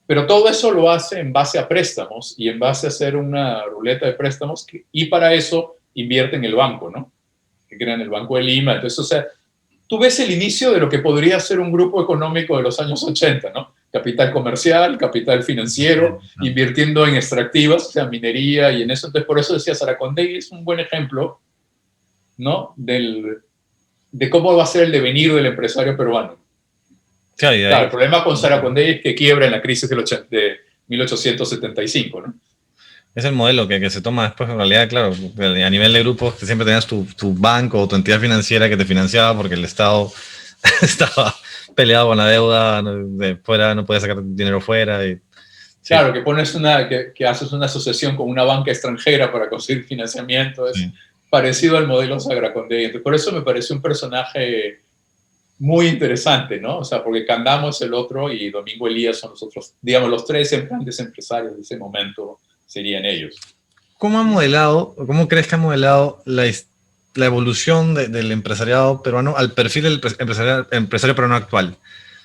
Pero todo eso lo hace en base a préstamos y en base a hacer una ruleta de préstamos y para eso invierte en el banco, ¿no? Que crean el Banco de Lima. Entonces, o sea, tú ves el inicio de lo que podría ser un grupo económico de los años 80, ¿no? Capital comercial, capital financiero, invirtiendo en extractivas, o sea, minería y en eso. Entonces, por eso decía Saraconde es un buen ejemplo, ¿no? De cómo va a ser el devenir del empresario peruano. Claro, el problema con Saraconde es que quiebra en la crisis de 1875, ¿no? Es el modelo que se toma después, en realidad, claro, a nivel de grupos, que siempre tenías tu banco o tu entidad financiera que te financiaba porque el Estado estaba peleado con la deuda, de fuera no podías sacar dinero fuera. Y, sí. Claro, que pones que haces una asociación con una banca extranjera para conseguir financiamiento, es parecido al modelo Saraconde. Por eso me parece un personaje muy interesante, ¿no? O sea, porque Candamo es el otro y Domingo Elías son los otros, digamos, los tres grandes empresarios de ese momento serían ellos. ¿Cómo crees que ha modelado la evolución del empresariado peruano al perfil del empresario peruano actual?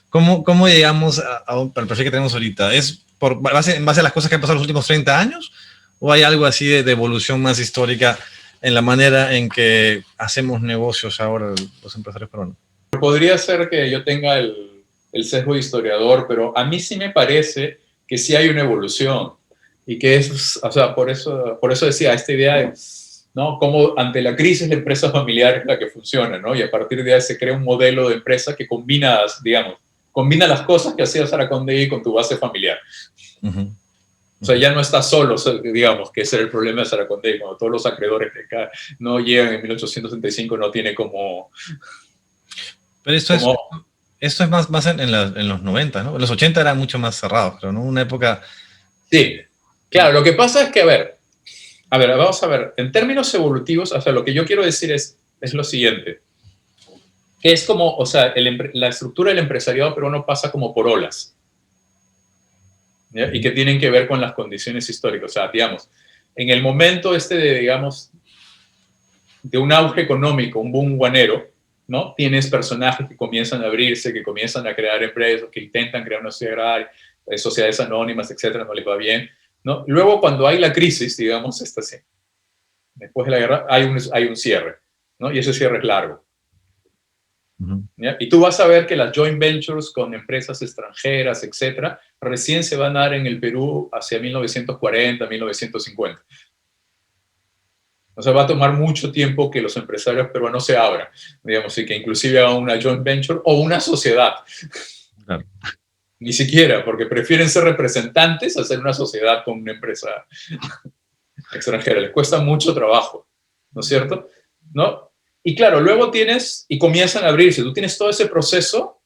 ¿Cómo llegamos al perfil que tenemos ahorita? ¿Es en base a las cosas que han pasado los últimos 30 años? ¿O hay algo así de evolución más histórica en la manera en que hacemos negocios ahora los empresarios peruanos? Podría ser que yo tenga el sesgo de historiador, pero a mí sí me parece que sí hay una evolución y que es, o sea, por eso decía, esta idea de, ¿no? Cómo ante la crisis la empresa familiar es la que funciona, ¿no? Y a partir de ahí se crea un modelo de empresa que combina las cosas que hacía Saraconde con tu base familiar. Uh-huh. O sea, ya no estás solo, digamos, que ese era el problema de Saraconde, cuando todos los acreedores de acá no llegan en 1865, no tiene como... Pero esto es más en los 90, ¿no? En los 80 era mucho más cerrado, pero no una época... Sí, claro, lo que pasa es que, a ver, vamos a ver, en términos evolutivos, o sea, lo que yo quiero decir es lo siguiente, que es como, o sea, la estructura del empresariado peruano pasa como por olas, ¿ya? Y que tienen que ver con las condiciones históricas, o sea, digamos, en el momento digamos, de un auge económico, un boom guanero, ¿no? Tienes personajes que comienzan a abrirse, que comienzan a crear empresas, que intentan crear una sociedad, sociedades anónimas, etcétera, no les va bien, ¿no? Luego, cuando hay la crisis, digamos, después de la guerra, hay un cierre, ¿no? Y ese cierre es largo. ¿Ya? Y tú vas a ver que las joint ventures con empresas extranjeras, etcétera, recién se van a dar en el Perú hacia 1940, 1950. O sea, va a tomar mucho tiempo que los empresarios peruanos se abran, digamos, y que inclusive hagan una joint venture o una sociedad. Claro. Ni siquiera, porque prefieren ser representantes a hacer una sociedad con una empresa extranjera. Les cuesta mucho trabajo, ¿no es cierto? ¿No? Y claro, luego comienzan a abrirse. Tú tienes todo ese proceso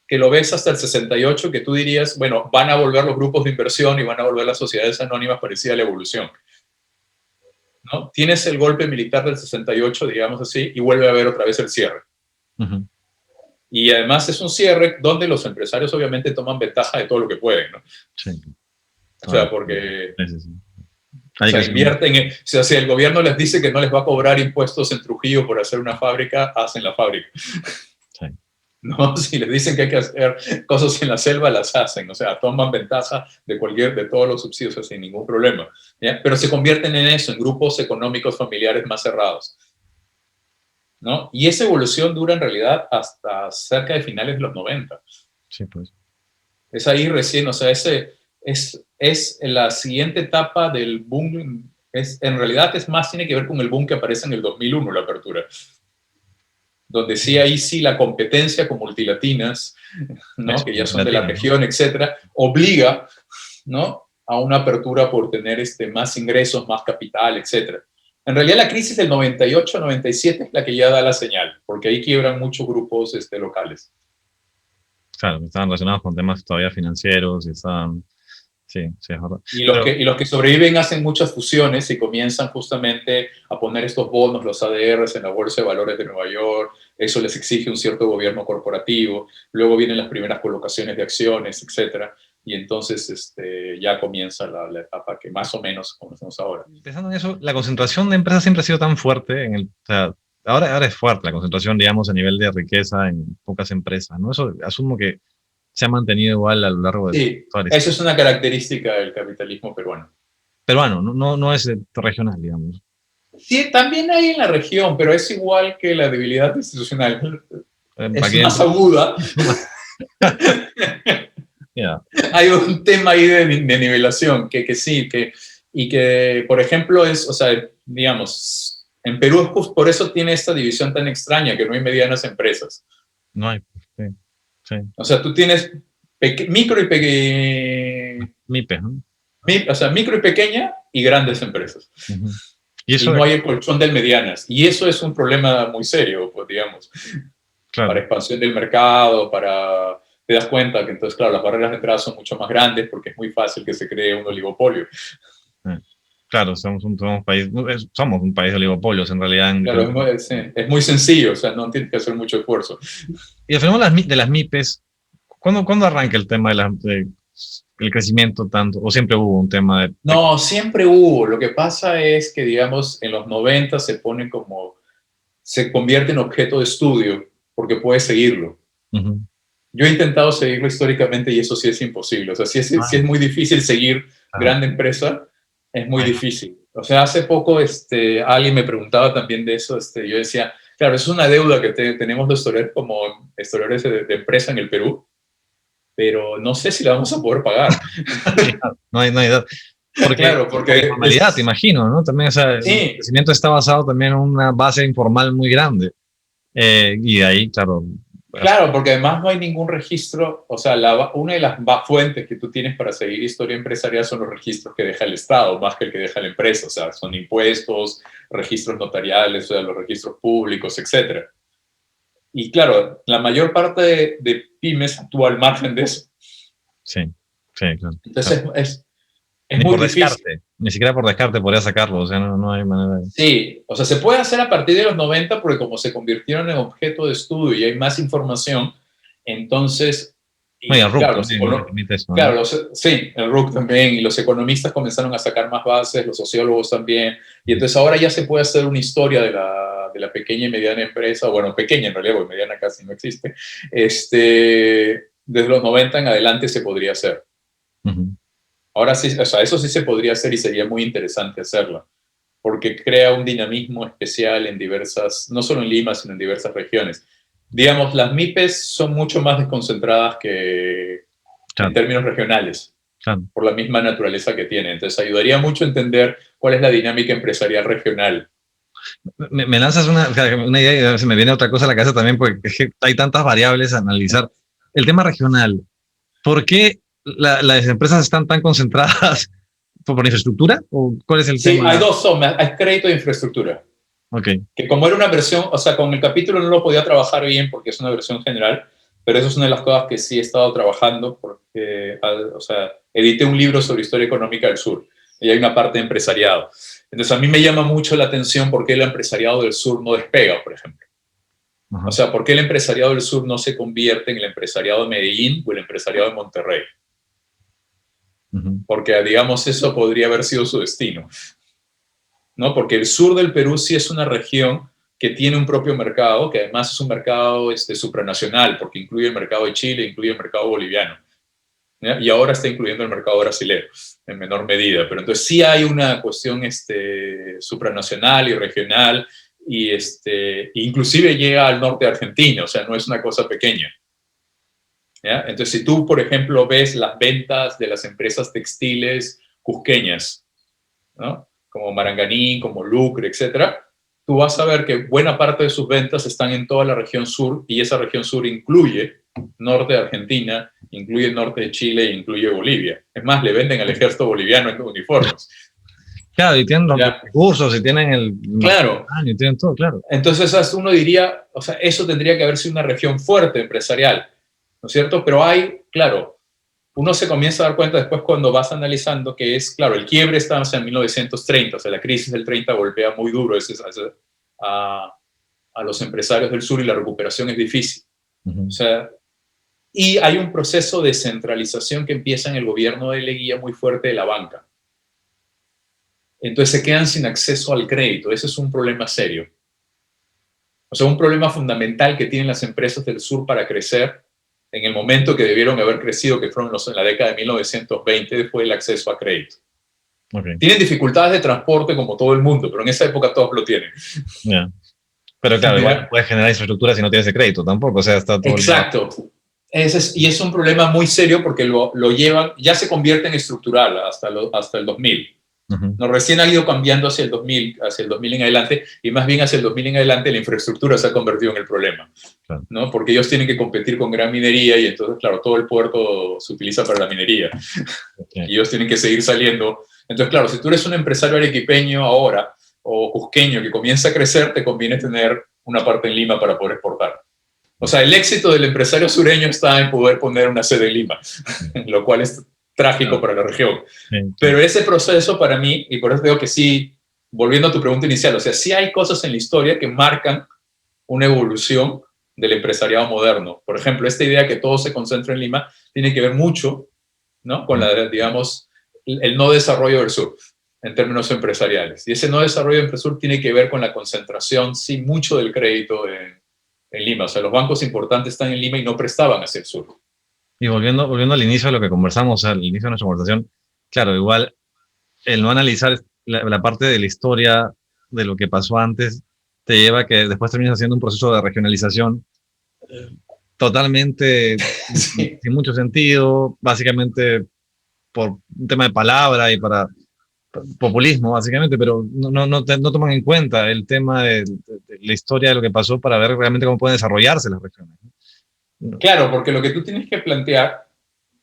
que lo ves hasta el 68, que tú dirías, bueno, van a volver los grupos de inversión y van a volver las sociedades anónimas parecida a la evolución. ¿No? Tienes el golpe militar del 68, digamos así, y vuelve a haber otra vez el cierre. Uh-huh. Y además es un cierre donde los empresarios obviamente toman ventaja de todo lo que pueden, ¿no? Sí. O sea, porque invierten, o sea, si el gobierno les dice que no les va a cobrar impuestos en Trujillo por hacer una fábrica, hacen la fábrica. Sí. ¿No? Si les dicen que hay que hacer cosas en la selva, las hacen. O sea, toman ventaja de todos los subsidios, o sea, sin ningún problema. ¿Ya? Pero se convierten en eso, en grupos económicos familiares más cerrados, ¿no? Y esa evolución dura en realidad hasta cerca de finales de los 90. Sí, pues. Es ahí recién, o sea, es la siguiente etapa del boom. En realidad tiene que ver con el boom que aparece en el 2001, la apertura. donde sí ahí sí la competencia con multilatinas, ¿no? Que ya son de la región, etcétera, obliga, ¿no? A una apertura por tener más ingresos, más capital, etcétera. En realidad la crisis del 98-97 es la que ya da la señal, porque ahí quiebran muchos grupos locales. Claro, estaban relacionados con temas todavía financieros y estaban... Sí, sí, es verdad. Y los que sobreviven hacen muchas fusiones y comienzan justamente a poner estos bonos, los ADRs, en la Bolsa de Valores de Nueva York. Eso les exige un cierto gobierno corporativo. Luego vienen las primeras colocaciones de acciones, etcétera. Y entonces ya comienza la etapa que más o menos conocemos ahora. Pensando en eso, la concentración de empresas siempre ha sido tan fuerte. O sea, ahora es fuerte la concentración, digamos, a nivel de riqueza en pocas empresas, ¿no? Eso asumo que se ha mantenido igual a lo largo de... Sí, eso es una característica del capitalismo peruano. Peruano, no es regional, digamos. Sí, también hay en la región, pero es igual que la debilidad institucional. Es más aguda. Yeah. Hay un tema ahí de nivelación que sí, y que, por ejemplo, o sea, digamos, en Perú por eso tiene esta división tan extraña, que no hay medianas empresas. No hay, sí, sí. O sea, tú tienes micro y MIPES, ¿no? O sea, micro y pequeña y grandes empresas. Uh-huh. Y no hay el colchón del medianas. Y eso es un problema muy serio, pues, digamos, claro. Para expansión del mercado, te das cuenta que entonces, claro, las barreras de entrada son mucho más grandes porque es muy fácil que se cree un oligopolio. Claro, somos un país de oligopolios en realidad. Claro, es muy sencillo, o sea, no tienes que hacer mucho esfuerzo. Y el fenómeno de las MIPES, ¿cuándo arranca el tema el crecimiento tanto? ¿O siempre hubo un tema de...? No, siempre hubo. Lo que pasa es que, digamos, en los 90 se convierte en objeto de estudio porque puedes seguirlo. Uh-huh. Yo he intentado seguirlo históricamente y eso sí es imposible. O sea, sí es muy difícil seguir grande empresa, es muy difícil. O sea, hace poco alguien me preguntaba también de eso. Yo decía, claro, eso es una deuda que tenemos los historiadores como historiadores de empresa en el Perú, pero no sé si la vamos a poder pagar. No hay edad. Porque la informalidad, te imagino, ¿no? También, o sea, sí. El crecimiento está basado también en una base informal muy grande. Y de ahí, claro... Claro, porque además no hay ningún registro, o sea, una de las fuentes que tú tienes para seguir historia empresarial son los registros que deja el Estado, más que el que deja la empresa, o sea, son impuestos, registros notariales, o sea, los registros públicos, etc. Y claro, la mayor parte de pymes actúa al margen de eso. Sí, claro. Entonces claro. es ni muy por difícil. Descarte, ni siquiera por descarte podría sacarlo, o sea, no hay manera de... Sí, o sea, se puede hacer a partir de los 90 porque como se convirtieron en objeto de estudio y hay más información, entonces... el RUC claro, también, claro, sí, el RUC también, y los economistas comenzaron a sacar más bases, los sociólogos también, y entonces ahora ya se puede hacer una historia de la pequeña y mediana empresa, bueno, pequeña en realidad, porque mediana casi no existe, desde los 90 en adelante se podría hacer. Uh-huh. Ahora sí, o sea, eso sí se podría hacer y sería muy interesante hacerlo, porque crea un dinamismo especial en no solo en Lima, sino en diversas regiones. Digamos, las MIPES son mucho más desconcentradas que en términos regionales, por la misma naturaleza que tienen. Entonces, ayudaría mucho a entender cuál es la dinámica empresarial regional. Me lanzas una idea y se me viene otra cosa a la cabeza también, porque es que hay tantas variables a analizar. El tema regional, ¿por qué las empresas están tan concentradas? ¿Por infraestructura? ¿O cuál es el tema? Sí, hay dos zonas. Hay crédito de infraestructura. Okay. Que como era una versión, o sea, con el capítulo no lo podía trabajar bien porque es una versión general, pero eso es una de las cosas que sí he estado trabajando porque, o sea, edité un libro sobre historia económica del sur y hay una parte de empresariado. Entonces a mí me llama mucho la atención por qué el empresariado del sur no despega, por ejemplo. Uh-huh. O sea, por qué el empresariado del sur no se convierte en el empresariado de Medellín o el empresariado de Monterrey. Uh-huh. Porque, digamos, eso podría haber sido su destino, ¿no? Porque el sur del Perú sí es una región que tiene un propio mercado, que además es un mercado supranacional, porque incluye el mercado de Chile, incluye el mercado boliviano, ¿ya? Y ahora está incluyendo el mercado brasileño, en menor medida. Pero entonces sí hay una cuestión supranacional y regional, y inclusive llega al norte de Argentina, o sea, no es una cosa pequeña. ¿Ya? Entonces, si tú, por ejemplo, ves las ventas de las empresas textiles cusqueñas, ¿no? Como Maranganín, como Lucre, etc., tú vas a ver que buena parte de sus ventas están en toda la región sur, y esa región sur incluye norte de Argentina, incluye norte de Chile e incluye Bolivia. Es más, le venden al ejército boliviano en uniformes. Claro, y tienen los ¿Ya? recursos, y tienen el... Claro. Y tienen todo, claro. Entonces uno diría, o sea, eso tendría que haber sido una región fuerte empresarial, ¿no es cierto? Pero hay, claro, uno se comienza a dar cuenta después cuando vas analizando que es, claro, el quiebre está en 1930, o sea, la crisis del 30 golpea muy duro a los empresarios del sur y la recuperación es difícil. O sea, y hay un proceso de centralización que empieza en el gobierno de Leguía muy fuerte de la banca. Entonces se quedan sin acceso al crédito. Ese es un problema serio. O sea, un problema fundamental que tienen las empresas del sur para crecer en el momento que debieron haber crecido, que fueron en la década de 1920, fue el acceso a crédito. Okay. Tienen dificultades de transporte como todo el mundo, pero en esa época todos lo tienen. Yeah. Pero claro, igual no puedes generar infraestructura si no tienes ese crédito tampoco, o sea, está todo... Exacto. Y es un problema muy serio porque lo llevan, ya se convierte en estructural hasta el 2000. No, recién ha ido cambiando hacia el 2000 en adelante, y más bien hacia el 2000 en adelante la infraestructura se ha convertido en el problema, claro, ¿no? Porque ellos tienen que competir con gran minería y entonces, claro, todo el puerto se utiliza para la minería. Okay. Y ellos tienen que seguir saliendo. Entonces, claro, si tú eres un empresario arequipeño ahora o cusqueño que comienza a crecer, te conviene tener una parte en Lima para poder exportar. O sea, el éxito del empresario sureño está en poder poner una sede en Lima, lo cual es trágico para la región. Pero ese proceso para mí, y por eso digo que sí, volviendo a tu pregunta inicial, o sea, sí hay cosas en la historia que marcan una evolución del empresariado moderno. Por ejemplo, esta idea que todo se concentra en Lima tiene que ver mucho, ¿no?, con digamos, el no desarrollo del sur en términos empresariales. Y ese no desarrollo del sur tiene que ver con la concentración, sí, mucho del crédito en Lima. O sea, los bancos importantes están en Lima y no prestaban hacia el sur. Y volviendo al inicio de lo que conversamos, al inicio de nuestra conversación, claro, igual el no analizar la parte de la historia de lo que pasó antes te lleva a que después termines haciendo un proceso de regionalización totalmente sí, sin mucho sentido, básicamente por un tema de palabra y para populismo, básicamente, pero no toman en cuenta el tema de la historia de lo que pasó para ver realmente cómo pueden desarrollarse las regiones. Claro, porque lo que tú tienes que plantear,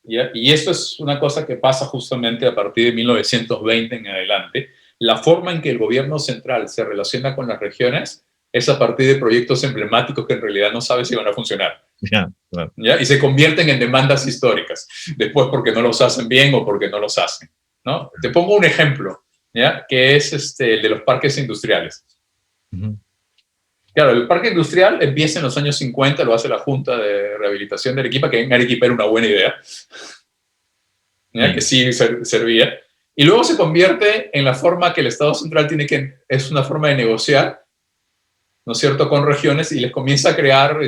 ¿ya?, y esto es una cosa que pasa justamente a partir de 1920 en adelante, la forma en que el gobierno central se relaciona con las regiones es a partir de proyectos emblemáticos que en realidad no sabe si van a funcionar. Claro. ¿Ya? Y se convierten en demandas históricas, después porque no los hacen bien o porque no los hacen, ¿no? Te pongo un ejemplo, ¿ya?, que es el de los parques industriales. Claro, el parque industrial empieza en los años 50, lo hace la Junta de Rehabilitación de Arequipa, que en Arequipa era una buena idea, ¿ya?, que sí servía, y luego se convierte en la forma que el Estado central es una forma de negociar, ¿no es cierto?, con regiones, y les comienza a crear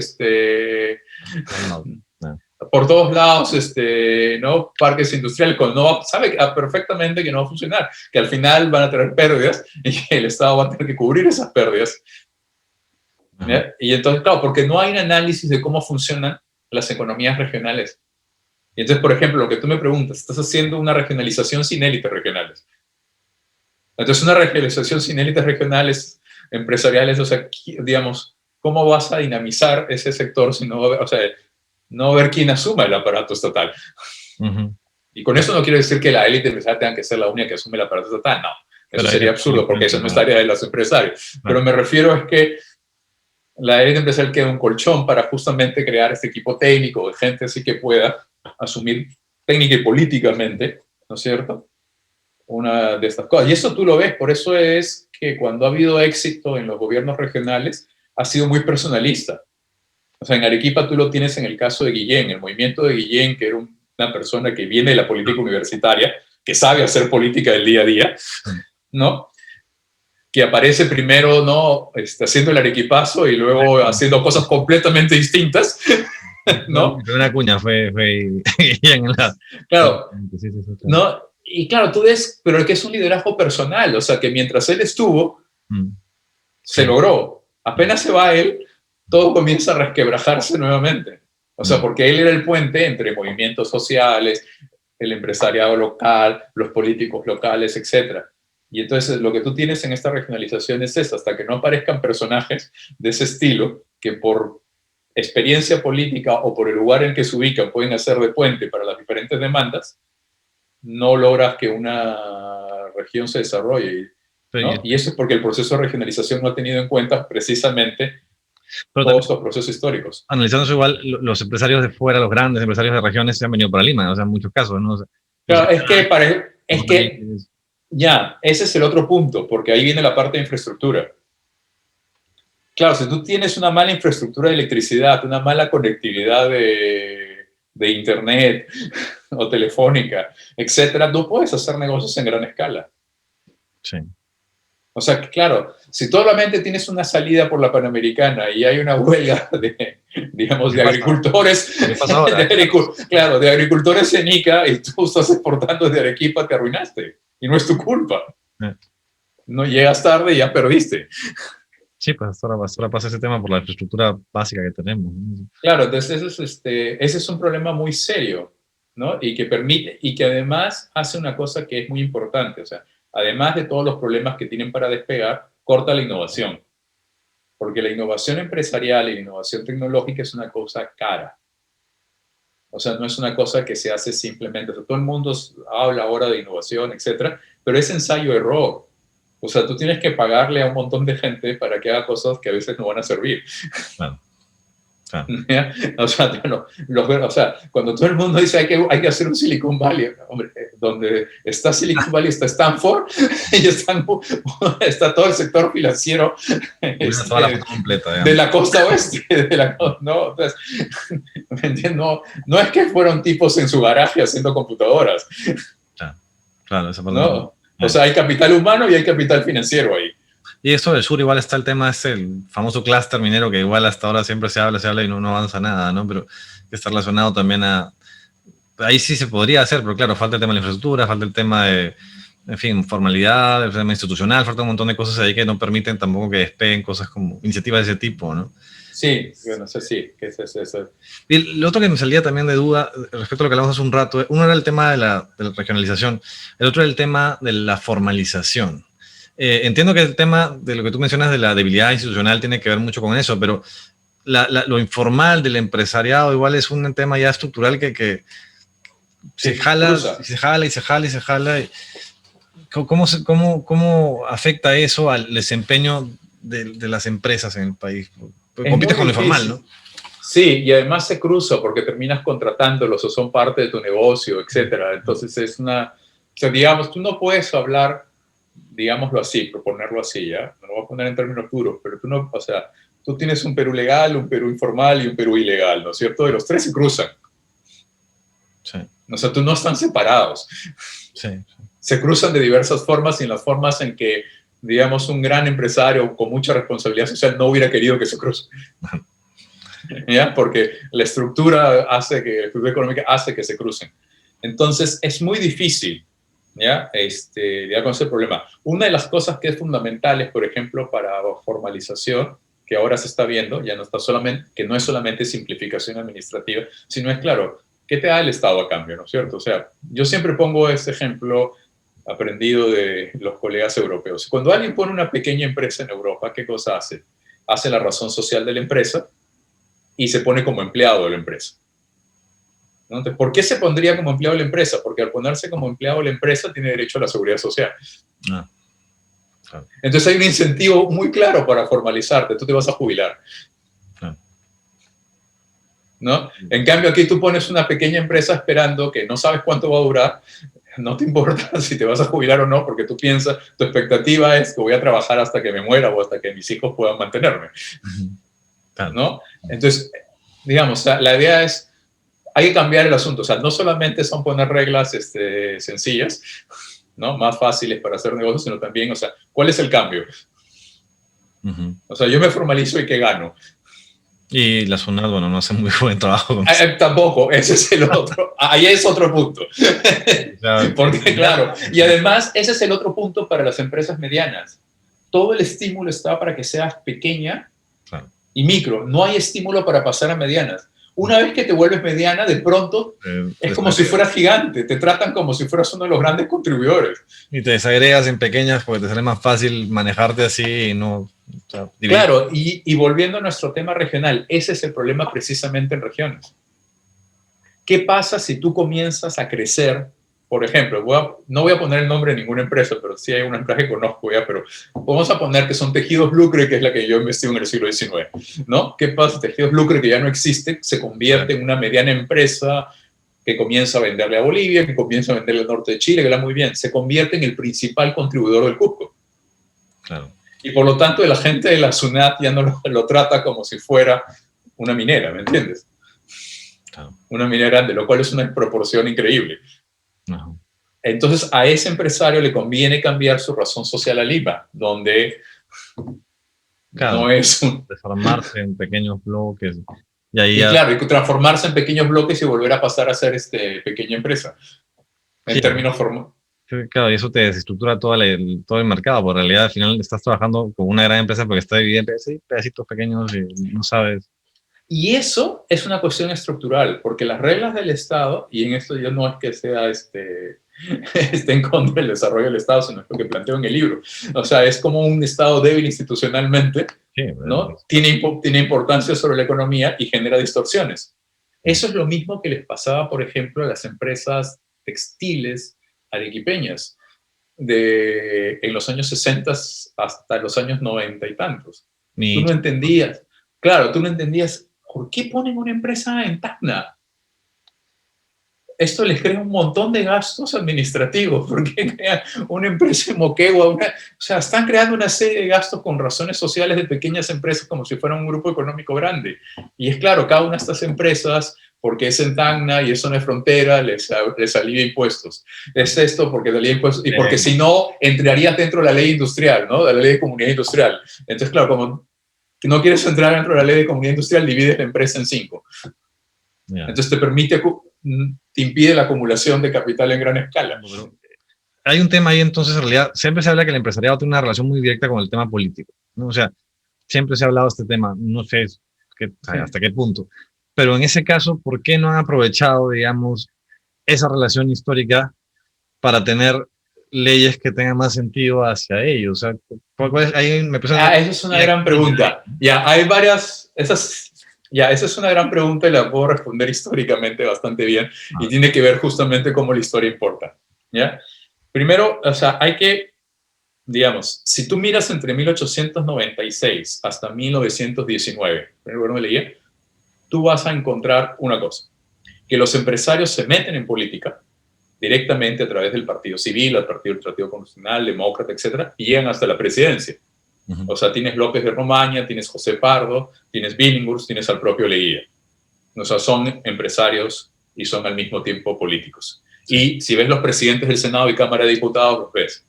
por todos lados ¿no?, parques industriales, sabe perfectamente que no va a funcionar, que al final van a tener pérdidas y que el Estado va a tener que cubrir esas pérdidas. ¿Ya? Y entonces, claro, porque no hay un análisis de cómo funcionan las economías regionales. Y entonces, por ejemplo, lo que tú me preguntas, estás haciendo una regionalización sin élites regionales. Entonces, una regionalización sin élites regionales, empresariales, o sea, digamos, ¿cómo vas a dinamizar ese sector si no va a haber, o sea, no va a haber quién asuma el aparato estatal? Y con eso no quiero decir que la élite empresarial tenga que ser la única que asume el aparato estatal, no. Eso sería absurdo, porque eso no es tarea de los empresarios. Pero me refiero a que la élite empresarial queda un colchón para justamente crear este equipo técnico de gente así que pueda asumir técnica y políticamente, ¿no es cierto?, una de estas cosas. Y eso tú lo ves, por eso es que cuando ha habido éxito en los gobiernos regionales, ha sido muy personalista. O sea, en Arequipa tú lo tienes en el caso de Guillén, el movimiento de Guillén, que era una persona que viene de la política universitaria, que sabe hacer política del día a día, ¿no?, que aparece primero, ¿no?, haciendo el arequipazo y luego haciendo cosas completamente distintas, ¿no? Una cuña fue en la... Claro, ¿no? Y claro, tú ves, pero es que es un liderazgo personal, o sea, que mientras él estuvo, se logró. Apenas se va él, todo comienza a resquebrajarse nuevamente. O sea, porque él era el puente entre movimientos sociales, el empresariado local, los políticos locales, etc. Y entonces lo que tú tienes en esta regionalización es eso, hasta que no aparezcan personajes de ese estilo que por experiencia política o por el lugar en que se ubican pueden hacer de puente para las diferentes demandas, no logras que una región se desarrolle, ¿no? Y eso es porque el proceso de regionalización no ha tenido en cuenta precisamente todos estos procesos históricos. Analizando eso igual, los empresarios de fuera, los grandes empresarios de regiones se han venido para Lima, o sea, en muchos casos, ¿no? O sea, claro, es que ya, ese es el otro punto, porque ahí viene la parte de infraestructura. Claro, si tú tienes una mala infraestructura de electricidad, una mala conectividad de internet o telefónica, etcétera, no puedes hacer negocios en gran escala. Sí. O sea, claro, si solamente tienes una salida por la Panamericana y hay una huelga digamos, de agricultores, claro, de agricultores en Ica y tú estás exportando desde Arequipa, te arruinaste. Y no es tu culpa. No llegas tarde y ya perdiste. Sí, pues ahora pasa ese tema por la infraestructura básica que tenemos. Claro, entonces ese es un problema muy serio, ¿no? Y que además hace una cosa que es muy importante, o sea, además de todos los problemas que tienen para despegar, corta la innovación. Porque la innovación empresarial y la innovación tecnológica es una cosa cara. O sea, no es una cosa que se hace simplemente. O sea, todo el mundo habla ahora de innovación, etcétera, pero es ensayo-error. O sea, tú tienes que pagarle a un montón de gente para que haga cosas que a veces no van a servir. Claro. Claro. O sea, cuando todo el mundo dice hay que hacer un Silicon Valley, hombre, donde está Silicon Valley está Stanford y está todo el sector financiero toda la completa, de la costa oeste. ¿No? Entonces, ¿me entiendes? No es que fueron tipos en su garaje haciendo computadoras. Claro, esa parte ¿no? O sea, hay capital humano y hay capital financiero ahí. Y esto del sur igual está el tema, es el famoso clúster minero que igual hasta ahora siempre se habla y no avanza nada, ¿no? Pero que está relacionado también a... Ahí sí se podría hacer, pero claro, falta el tema de la infraestructura, falta el tema de, en fin, formalidad, el tema institucional, falta un montón de cosas ahí que no permiten tampoco que despeguen cosas como iniciativas de ese tipo, ¿no? Sí, bueno, sí, que es eso. Y lo otro que me salía también de duda respecto a lo que hablamos hace un rato, uno era el tema de la regionalización, el otro era el tema de la formalización. Entiendo que el tema de lo que tú mencionas de la debilidad institucional tiene que ver mucho con eso, pero lo informal del empresariado igual es un tema ya estructural que se jala, y se jala, y se jala, y se jala. ¿Cómo afecta eso al desempeño de las empresas en el país? Compites con lo informal, ¿no? Sí, y además se cruza porque terminas contratándolos o son parte de tu negocio, etcétera. Entonces es o sea, digamos, tú no puedes hablar, digámoslo así, proponerlo así, ¿ya? No lo voy a poner en términos duros, pero tú no, o sea, tú tienes un Perú legal, un Perú informal y un Perú ilegal, ¿no es cierto? Y los tres se cruzan. Sí. O sea, tú no están separados. Sí. Se cruzan de diversas formas y en las formas en que, digamos, un gran empresario con mucha responsabilidad social no hubiera querido que se cruce. ¿Ya? Porque la estructura económica hace que se crucen. Entonces, es muy difícil, ¿ya? Con ese problema. Una de las cosas que es fundamentales, por ejemplo, para formalización, que ahora se está viendo, ya no está solamente, que no es solamente simplificación administrativa, sino es, claro, ¿qué te da el Estado a cambio, no es cierto? O sea, yo siempre pongo este ejemplo aprendido de los colegas europeos. Cuando alguien pone una pequeña empresa en Europa, ¿qué cosa hace? Hace la razón social de la empresa y se pone como empleado de la empresa. ¿No? Entonces, ¿por qué se pondría como empleado de la empresa? Porque al ponerse como empleado de la empresa tiene derecho a la seguridad social. Claro. Entonces hay un incentivo muy claro para formalizarte. Tú te vas a jubilar. ¿No? En cambio, aquí tú pones una pequeña empresa esperando que no sabes cuánto va a durar. No te importa si te vas a jubilar o no, porque tú piensas, tu expectativa es que voy a trabajar hasta que me muera o hasta que mis hijos puedan mantenerme. ¿No? Entonces, digamos, la idea es, hay que cambiar el asunto. O sea, no solamente son poner reglas sencillas, ¿no? Más fáciles para hacer negocios, sino también, o sea, ¿cuál es el cambio? O sea, yo me formalizo y ¿qué gano? Y la SUNAT, bueno, no hace muy buen trabajo. Tampoco, ese es el otro. Ahí es otro punto. Porque, claro, y además ese es el otro punto para las empresas medianas. Todo el estímulo está para que seas pequeña y micro. No hay estímulo para pasar a medianas. Una vez que te vuelves mediana, de pronto es como si fueras gigante, te tratan como si fueras uno de los grandes contribuidores. Y te desagregas en pequeñas porque te sale más fácil manejarte así y no... O sea, claro, y volviendo a nuestro tema regional, ese es el problema precisamente en regiones. ¿Qué pasa si tú comienzas a crecer? Por ejemplo, no voy a poner el nombre de ninguna empresa, pero sí hay una empresa que conozco ya, pero vamos a poner que son Tejidos Lucre, que es la que yo investigo en el siglo XIX, ¿no? ¿Qué pasa? Tejidos Lucre, que ya no existe, se convierte en una mediana empresa que comienza a venderle a Bolivia, que comienza a venderle al norte de Chile, que va muy bien, se convierte en el principal contribuidor del Cusco. Claro. Y por lo tanto, la gente de la SUNAT ya no lo trata como si fuera una minera, ¿me entiendes? Claro. Una minera, de lo cual es una desproporción increíble. No. Entonces, a ese empresario le conviene cambiar su razón social a Lima, donde claro, no es un... Transformarse en pequeños bloques. Claro, y transformarse en pequeños bloques y volver a pasar a ser pequeña empresa. En términos formales. Claro, y eso te desestructura todo el mercado, porque en realidad al final estás trabajando con una gran empresa porque está dividida en pedacitos pequeños y no sabes. Y eso es una cuestión estructural, porque las reglas del Estado, y en esto yo no es que sea esté en contra del desarrollo del Estado, sino lo que planteo en el libro. O sea, es como un Estado débil institucionalmente, sí, ¿no? Tiene importancia sobre la economía y genera distorsiones. Eso es lo mismo que les pasaba, por ejemplo, a las empresas textiles arequipeñas en los años 60 hasta los años 90 y tantos. Tú no entendías. Claro, tú no entendías, ¿por qué ponen una empresa en Tacna? Esto les crea un montón de gastos administrativos. ¿Por qué crean una empresa en Moquegua? O sea, están creando una serie de gastos con razones sociales de pequeñas empresas como si fueran un grupo económico grande. Y es claro, cada una de estas empresas, porque es en Tacna y es zona de frontera, les alivia impuestos. Es esto porque alivia impuestos. Y porque si no, entrarías dentro de la ley industrial, ¿no? De la ley de comunidad industrial. Entonces, claro, como no quieres entrar dentro de la ley de comunidad industrial, divides la empresa en 5. Yeah. Entonces te impide la acumulación de capital en gran escala. Pero hay un tema ahí, entonces, en realidad, siempre se habla que el empresariado tiene una relación muy directa con el tema político, ¿no? O sea, siempre se ha hablado de este tema, no sé hasta qué punto, pero en ese caso, ¿por qué no han aprovechado, digamos, esa relación histórica para tener leyes que tengan más sentido hacia ellos? O sea, ahí me esa es una gran pregunta. Ya, hay varias, esa es una gran pregunta y la puedo responder históricamente bastante bien y tiene que ver justamente cómo la historia importa, ¿ya? Primero, o sea, hay que, digamos, si tú miras entre 1896 hasta 1919, bueno, leía, tú vas a encontrar una cosa, que los empresarios se meten en política directamente a través del Partido Civil, al Partido Constitucional, Demócrata, etcétera, y llegan hasta la presidencia. O sea, tienes López de Romaña, tienes José Pardo, tienes Billinghurst, tienes al propio Leguía. O sea, son empresarios y son al mismo tiempo políticos. Sí. Y si ves los presidentes del Senado y Cámara de Diputados, los ves.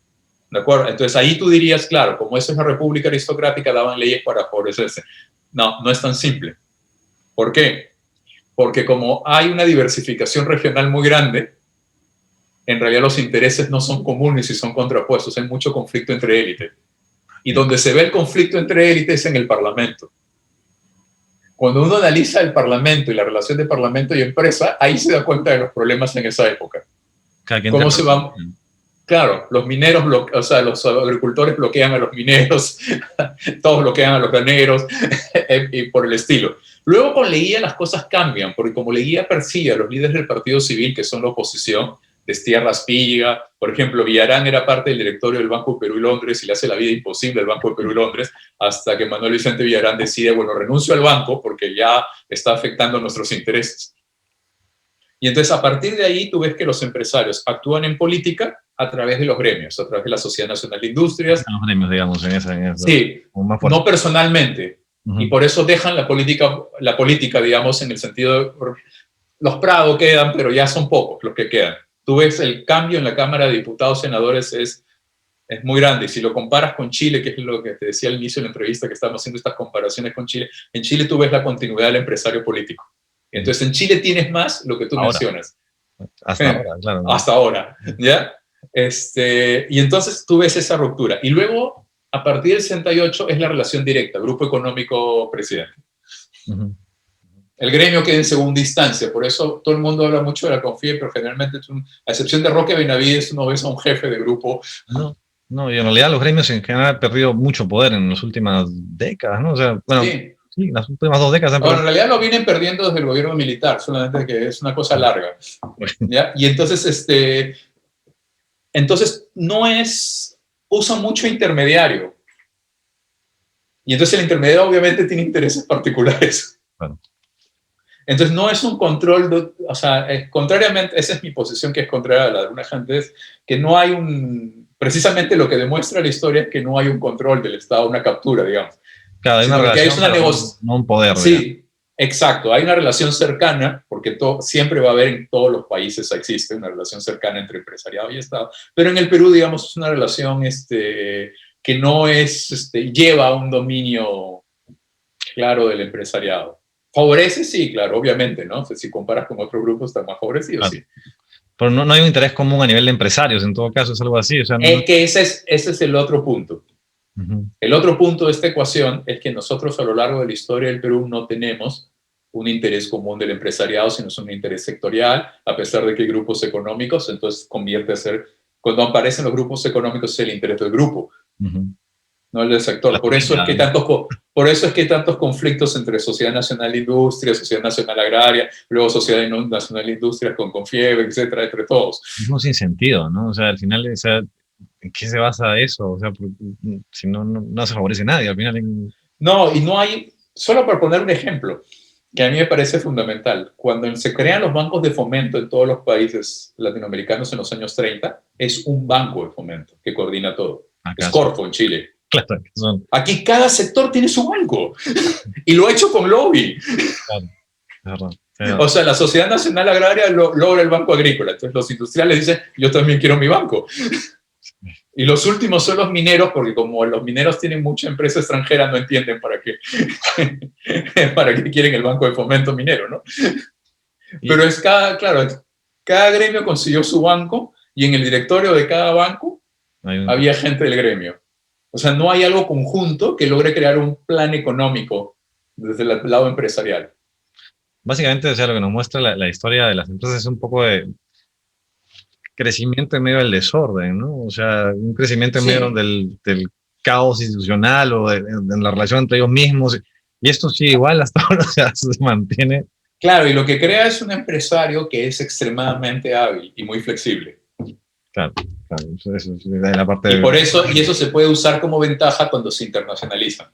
¿De acuerdo? Entonces ahí tú dirías, claro, como eso es una república aristocrática, daban leyes para favorecerse. No, no es tan simple. ¿Por qué? Porque como hay una diversificación regional muy grande, en realidad los intereses no son comunes y son contrapuestos. Hay mucho conflicto entre élites. Y donde se ve el conflicto entre élites es en el Parlamento. Cuando uno analiza el Parlamento y la relación de Parlamento y empresa, ahí se da cuenta de los problemas en esa época. ¿Cómo se van? Claro, los mineros, o sea, los agricultores bloquean a los mineros, todos bloquean a los graneros y por el estilo. Luego con Leguía las cosas cambian, porque como Leguía persigue a los líderes del Partido Civil, que son la oposición, destierra a Espiga, por ejemplo, Villarán era parte del directorio del Banco de Perú y Londres y le hace la vida imposible al Banco de Perú y Londres hasta que Manuel Vicente Villarán decide, bueno, renuncio al banco porque ya está afectando nuestros intereses. Y entonces a partir de ahí tú ves que los empresarios actúan en política a través de los gremios, a través de la Sociedad Nacional de Industrias. Los gremios, digamos, en esa sí, no personalmente. Y por eso dejan la política, digamos, en el sentido de los Prado quedan, pero ya son pocos los que quedan. Tú ves el cambio en la Cámara de Diputados, Senadores es muy grande. Y si lo comparas con Chile, que es lo que te decía al inicio de la entrevista, que estamos haciendo estas comparaciones con Chile, en Chile tú ves la continuidad del empresario político. Entonces en Chile tienes más lo que tú mencionas. Hasta ahora, claro. ¿No? Hasta ahora, ¿ya? Y entonces tú ves esa ruptura. Y luego, a partir del 68, es la relación directa, Grupo Económico Presidente. El gremio queda en segunda instancia, por eso todo el mundo habla mucho de la CONFIE, pero generalmente, a excepción de Roque Benavides, no ves a un jefe de grupo. No, no, y en realidad los gremios en general han perdido mucho poder en las últimas décadas, ¿no? O sea, bueno, Sí. sí, las últimas 2 décadas han Ahora, en perdido. realidad lo vienen perdiendo desde el gobierno militar, solamente que es una cosa larga. ¿Ya? Y entonces no es, usa mucho intermediario. Y entonces el intermediario obviamente tiene intereses particulares. Bueno. Entonces no es un control, o sea, contrariamente, esa es mi posición, que es contraria a la de alguna gente, es que no hay precisamente lo que demuestra la historia es que no hay un control del Estado, una captura, digamos. Claro, hay una Sino que hay relación, una pero no un poder. Sí, Digamos. exacto, hay una relación cercana, porque siempre va a haber, en todos los países existe una relación cercana entre empresariado y Estado, pero en el Perú, digamos, es una relación que no lleva a un dominio claro del empresariado. Favorece, sí, claro, obviamente, ¿no? O sea, si comparas con otros grupos, están más favorecidos, Claro. sí. Pero no hay un interés común a nivel de empresarios, en todo caso, es algo así. O sea, Es que ese es el otro punto. El otro punto de esta ecuación es que nosotros a lo largo de la historia del Perú no tenemos un interés común del empresariado, sino es un interés sectorial, a pesar de que hay grupos económicos, entonces convierte a ser, cuando aparecen los grupos económicos, es el interés del grupo, no el del sector. Por eso es que hay tantos conflictos entre Sociedad Nacional de Industria, Sociedad Nacional Agraria, luego Sociedad Nacional de Industria con Confieve, etcétera, entre todos. No, sin sentido, ¿no? O sea, al final, o sea, ¿en qué se basa eso? O sea, si no se favorece a nadie, al final. No, y no hay, solo por poner un ejemplo, que a mí me parece fundamental, cuando se crean los bancos de fomento en todos los países latinoamericanos en los años 30, es un banco de fomento que coordina todo. ¿Acaso? Es Corfo en Chile. Claro, que son. Aquí cada sector tiene su banco y lo ha hecho con lobby. Claro, es verdad. O sea, la Sociedad Nacional Agraria logra el Banco Agrícola. Entonces los industriales dicen, yo también quiero mi banco. Y los últimos son los mineros, porque como los mineros tienen mucha empresa extranjera, no entienden para qué quieren el banco de fomento minero, ¿no? Pero cada gremio consiguió su banco y en el directorio de cada banco había gente del gremio. O sea, no hay algo conjunto que logre crear un plan económico desde el lado empresarial. Básicamente, o sea, lo que nos muestra la historia de las empresas es un poco de crecimiento en medio del desorden, ¿no? O sea, un crecimiento en medio del caos institucional o en la relación entre ellos mismos. Y esto sí, igual hasta ahora, o sea, se mantiene. Claro, y lo que crea es un empresario que es extremadamente hábil y muy flexible. Claro, eso es la parte y eso se puede usar como ventaja cuando se internacionalizan,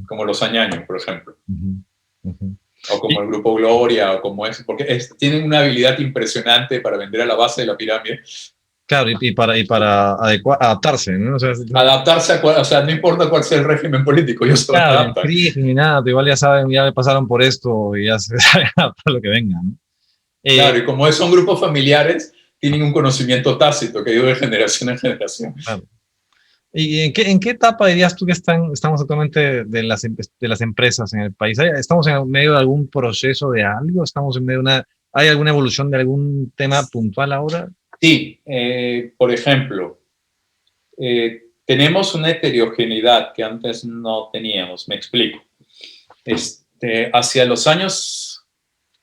como los Añaños, por ejemplo. O como el Grupo Gloria, o como porque tienen una habilidad impresionante para vender a la base de la pirámide. Claro, y para adaptarse, ¿no? O sea, adaptarse o sea, no importa cuál sea el régimen político, ellos se van a adaptar. Crisis ni nada, igual ya saben, ya pasaron por esto y ya se saben adaptar lo que venga, ¿no? Claro, y como son grupos familiares, tienen un conocimiento tácito que ha ido de generación en generación. Claro. ¿Y en qué etapa dirías tú que estamos actualmente de las empresas en el país? ¿Estamos en medio de algún proceso de algo? ¿Estamos en medio de ¿hay alguna evolución de algún tema puntual ahora? Sí, por ejemplo, tenemos una heterogeneidad que antes no teníamos, me explico. Hacia los años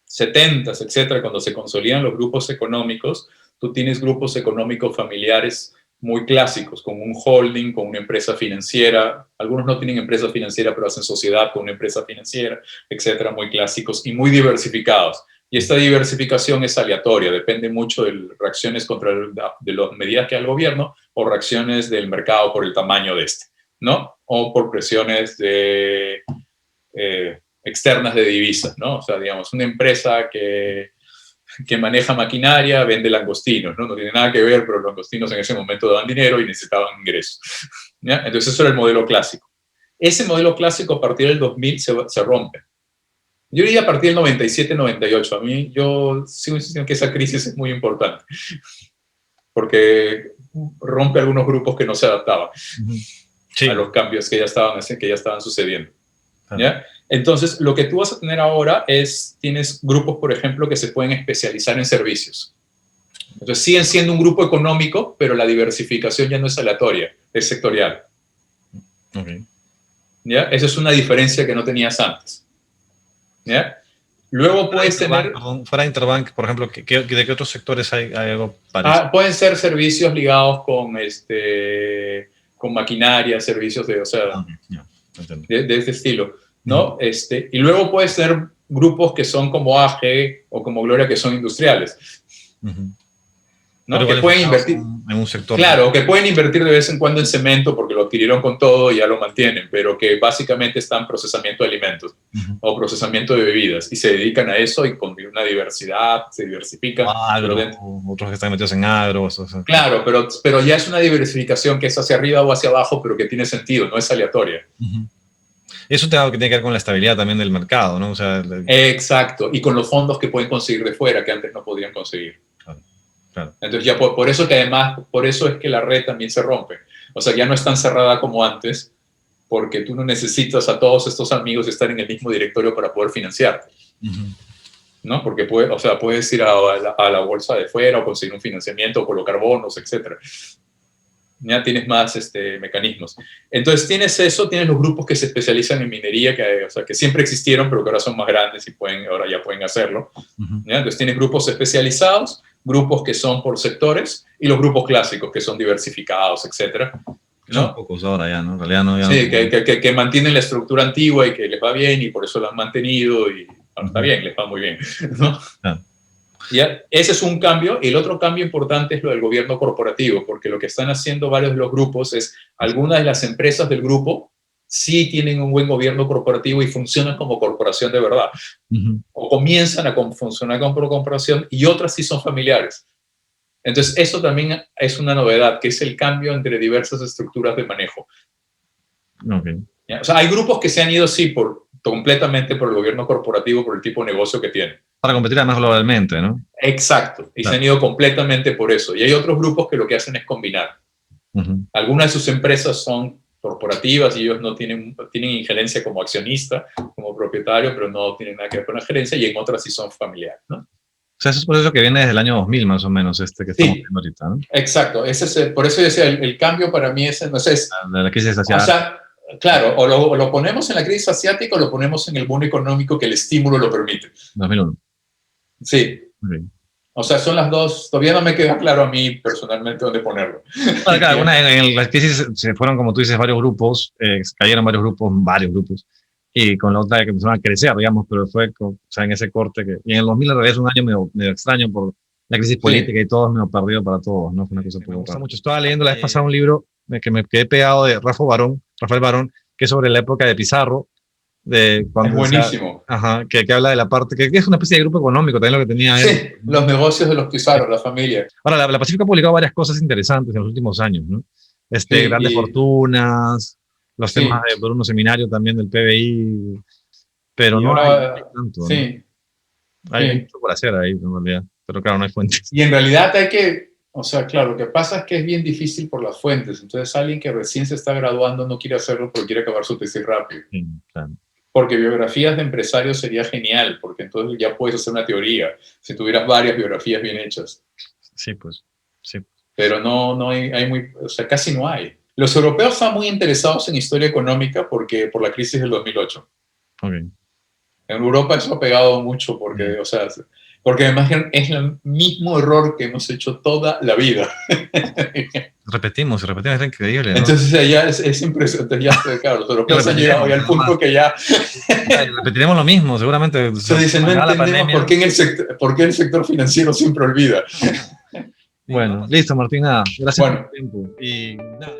70, etcétera, cuando se consolidan los grupos económicos, tú tienes grupos económicos familiares muy clásicos, con un holding, con una empresa financiera. Algunos no tienen empresa financiera, pero hacen sociedad con una empresa financiera, etcétera, muy clásicos y muy diversificados. Y esta diversificación es aleatoria, depende mucho de reacciones de las medidas que da el gobierno o reacciones del mercado por el tamaño de ¿no? O por presiones externas de divisas, ¿no? O sea, digamos, una empresa que maneja maquinaria, vende langostinos, ¿no? No tiene nada que ver, pero los langostinos en ese momento daban dinero y necesitaban ingresos, ¿ya? Entonces eso era el modelo clásico. Ese modelo clásico a partir del 2000 se rompe. Yo diría a partir del 97-98. Yo sigo insistiendo que esa crisis es muy importante, porque rompe algunos grupos que no se adaptaban a los cambios que ya estaban sucediendo, ¿ya? Entonces, lo que tú vas a tener ahora tienes grupos, por ejemplo, que se pueden especializar en servicios. Entonces, siguen siendo un grupo económico, pero la diversificación ya no es aleatoria, es sectorial. ¿Ya? Esa es una diferencia que no tenías antes. ¿Ya? Luego puedes tener... Perdón, fuera de Interbank, por ejemplo, ¿de qué otros sectores hay algo parecido? pueden ser servicios ligados con maquinaria, servicios de, o sea, Ya, entiendo. de este estilo, ¿no? Y luego puedes tener grupos que son como AG o como Gloria, que son industriales, ¿no? Pero Que pueden invertir en un sector. Claro, que pueden invertir de vez en cuando en cemento porque lo adquirieron con todo y ya lo mantienen, pero que básicamente están en procesamiento de alimentos o procesamiento de bebidas y se dedican a eso y con una diversidad, se diversifican. Agro, otros que están metidos en agro. Claro, pero ya es una diversificación que es hacia arriba o hacia abajo, pero que tiene sentido, no es aleatoria. Eso tiene que ver con la estabilidad también del mercado, ¿no? O sea, Exacto, y con los fondos que pueden conseguir de fuera, que antes no podían conseguir. Claro. Entonces ya por eso que además, por eso es que la red también se rompe. O sea, ya no es tan cerrada como antes, porque tú no necesitas a todos estos amigos estar en el mismo directorio para poder financiarte. ¿No? Porque puedes ir a la bolsa de fuera o conseguir un financiamiento o colocar bonos, etc. Ya tienes más mecanismos. Entonces tienes eso, tienes los grupos que se especializan en minería, que siempre existieron, pero que ahora son más grandes y ahora ya pueden hacerlo. ¿Ya? Entonces tienes grupos especializados, grupos que son por sectores y los grupos clásicos que son diversificados, etc. ¿No? Son pocos ahora ya, ¿no? En realidad no. Sí, que mantienen la estructura antigua y que les va bien y por eso la han mantenido y bueno, está bien, les va muy bien, ¿no? ¿Ya? Ese es un cambio. Y el otro cambio importante es lo del gobierno corporativo, porque lo que están haciendo varios de los grupos es, algunas de las empresas del grupo sí tienen un buen gobierno corporativo y funcionan como corporación de verdad. O comienzan a funcionar como corporación y otras sí son familiares. Entonces, eso también es una novedad, que es el cambio entre diversas estructuras de manejo. ¿Ya? O sea, hay grupos que se han ido, sí, completamente por el gobierno corporativo, por el tipo de negocio que tienen. Para competir además globalmente, ¿no? Exacto, y se han ido completamente por eso. Y hay otros grupos que lo que hacen es combinar. Algunas de sus empresas son corporativas y ellos no tienen injerencia como accionista, como propietario, pero no tienen nada que ver con la gerencia, y en otras sí son familiares, ¿no? O sea, eso es por eso que viene desde el año 2000, más o menos, que estamos viendo ahorita, ¿no? Exacto. Por eso yo decía, el cambio para mí es la crisis asiática. O sea, claro, o lo ponemos en la crisis asiática o lo ponemos en el boom económico que el estímulo lo permite. 2001. Sí. O sea, son las dos. Todavía no me queda claro a mí personalmente dónde ponerlo. Claro, en la crisis se fueron, como tú dices, varios grupos, cayeron varios grupos, y con la otra que empezaron a crecer, digamos, pero fue en ese corte y en el 2000 en realidad es un año medio extraño por la crisis política y todo medio perdido para todos, ¿no? Fue una cosa me gusta mucho. Estaba leyendo la vez pasada un libro que me quedé pegado de Rafael Barón, que es sobre la época de Pizarro, de cuando es buenísimo. Que habla de la parte, que es una especie de grupo económico también lo que tenía él. Sí, los negocios de los Pizarro, la familia. Ahora, la Pacífico ha publicado varias cosas interesantes en los últimos años, ¿no? Grandes fortunas, los temas de Bruno Seminario también del PBI, pero no hay tanto, ¿no? Hay mucho por hacer ahí, en realidad, pero claro, no hay fuentes. Y en realidad o sea, claro, lo que pasa es que es bien difícil por las fuentes, entonces alguien que recién se está graduando no quiere hacerlo porque quiere acabar su tesis rápido. Claro. Porque biografías de empresarios sería genial, porque entonces ya puedes hacer una teoría, si tuvieras varias biografías bien hechas. Sí, pues, sí. Pero no hay o sea, casi no hay. Los europeos están muy interesados en historia económica por la crisis del 2008. En Europa eso ha pegado mucho porque, o sea, porque además es el mismo error que hemos hecho toda la vida. Repetimos, es increíble, ¿no? Entonces ya es impresionante, claro, los europeos han llegado ya al punto que ya... Repetiremos lo mismo, seguramente. Se dicen, no entendemos por qué el sector financiero siempre olvida. Bueno, listo, Martín, nada. Gracias por el tiempo. Y nada.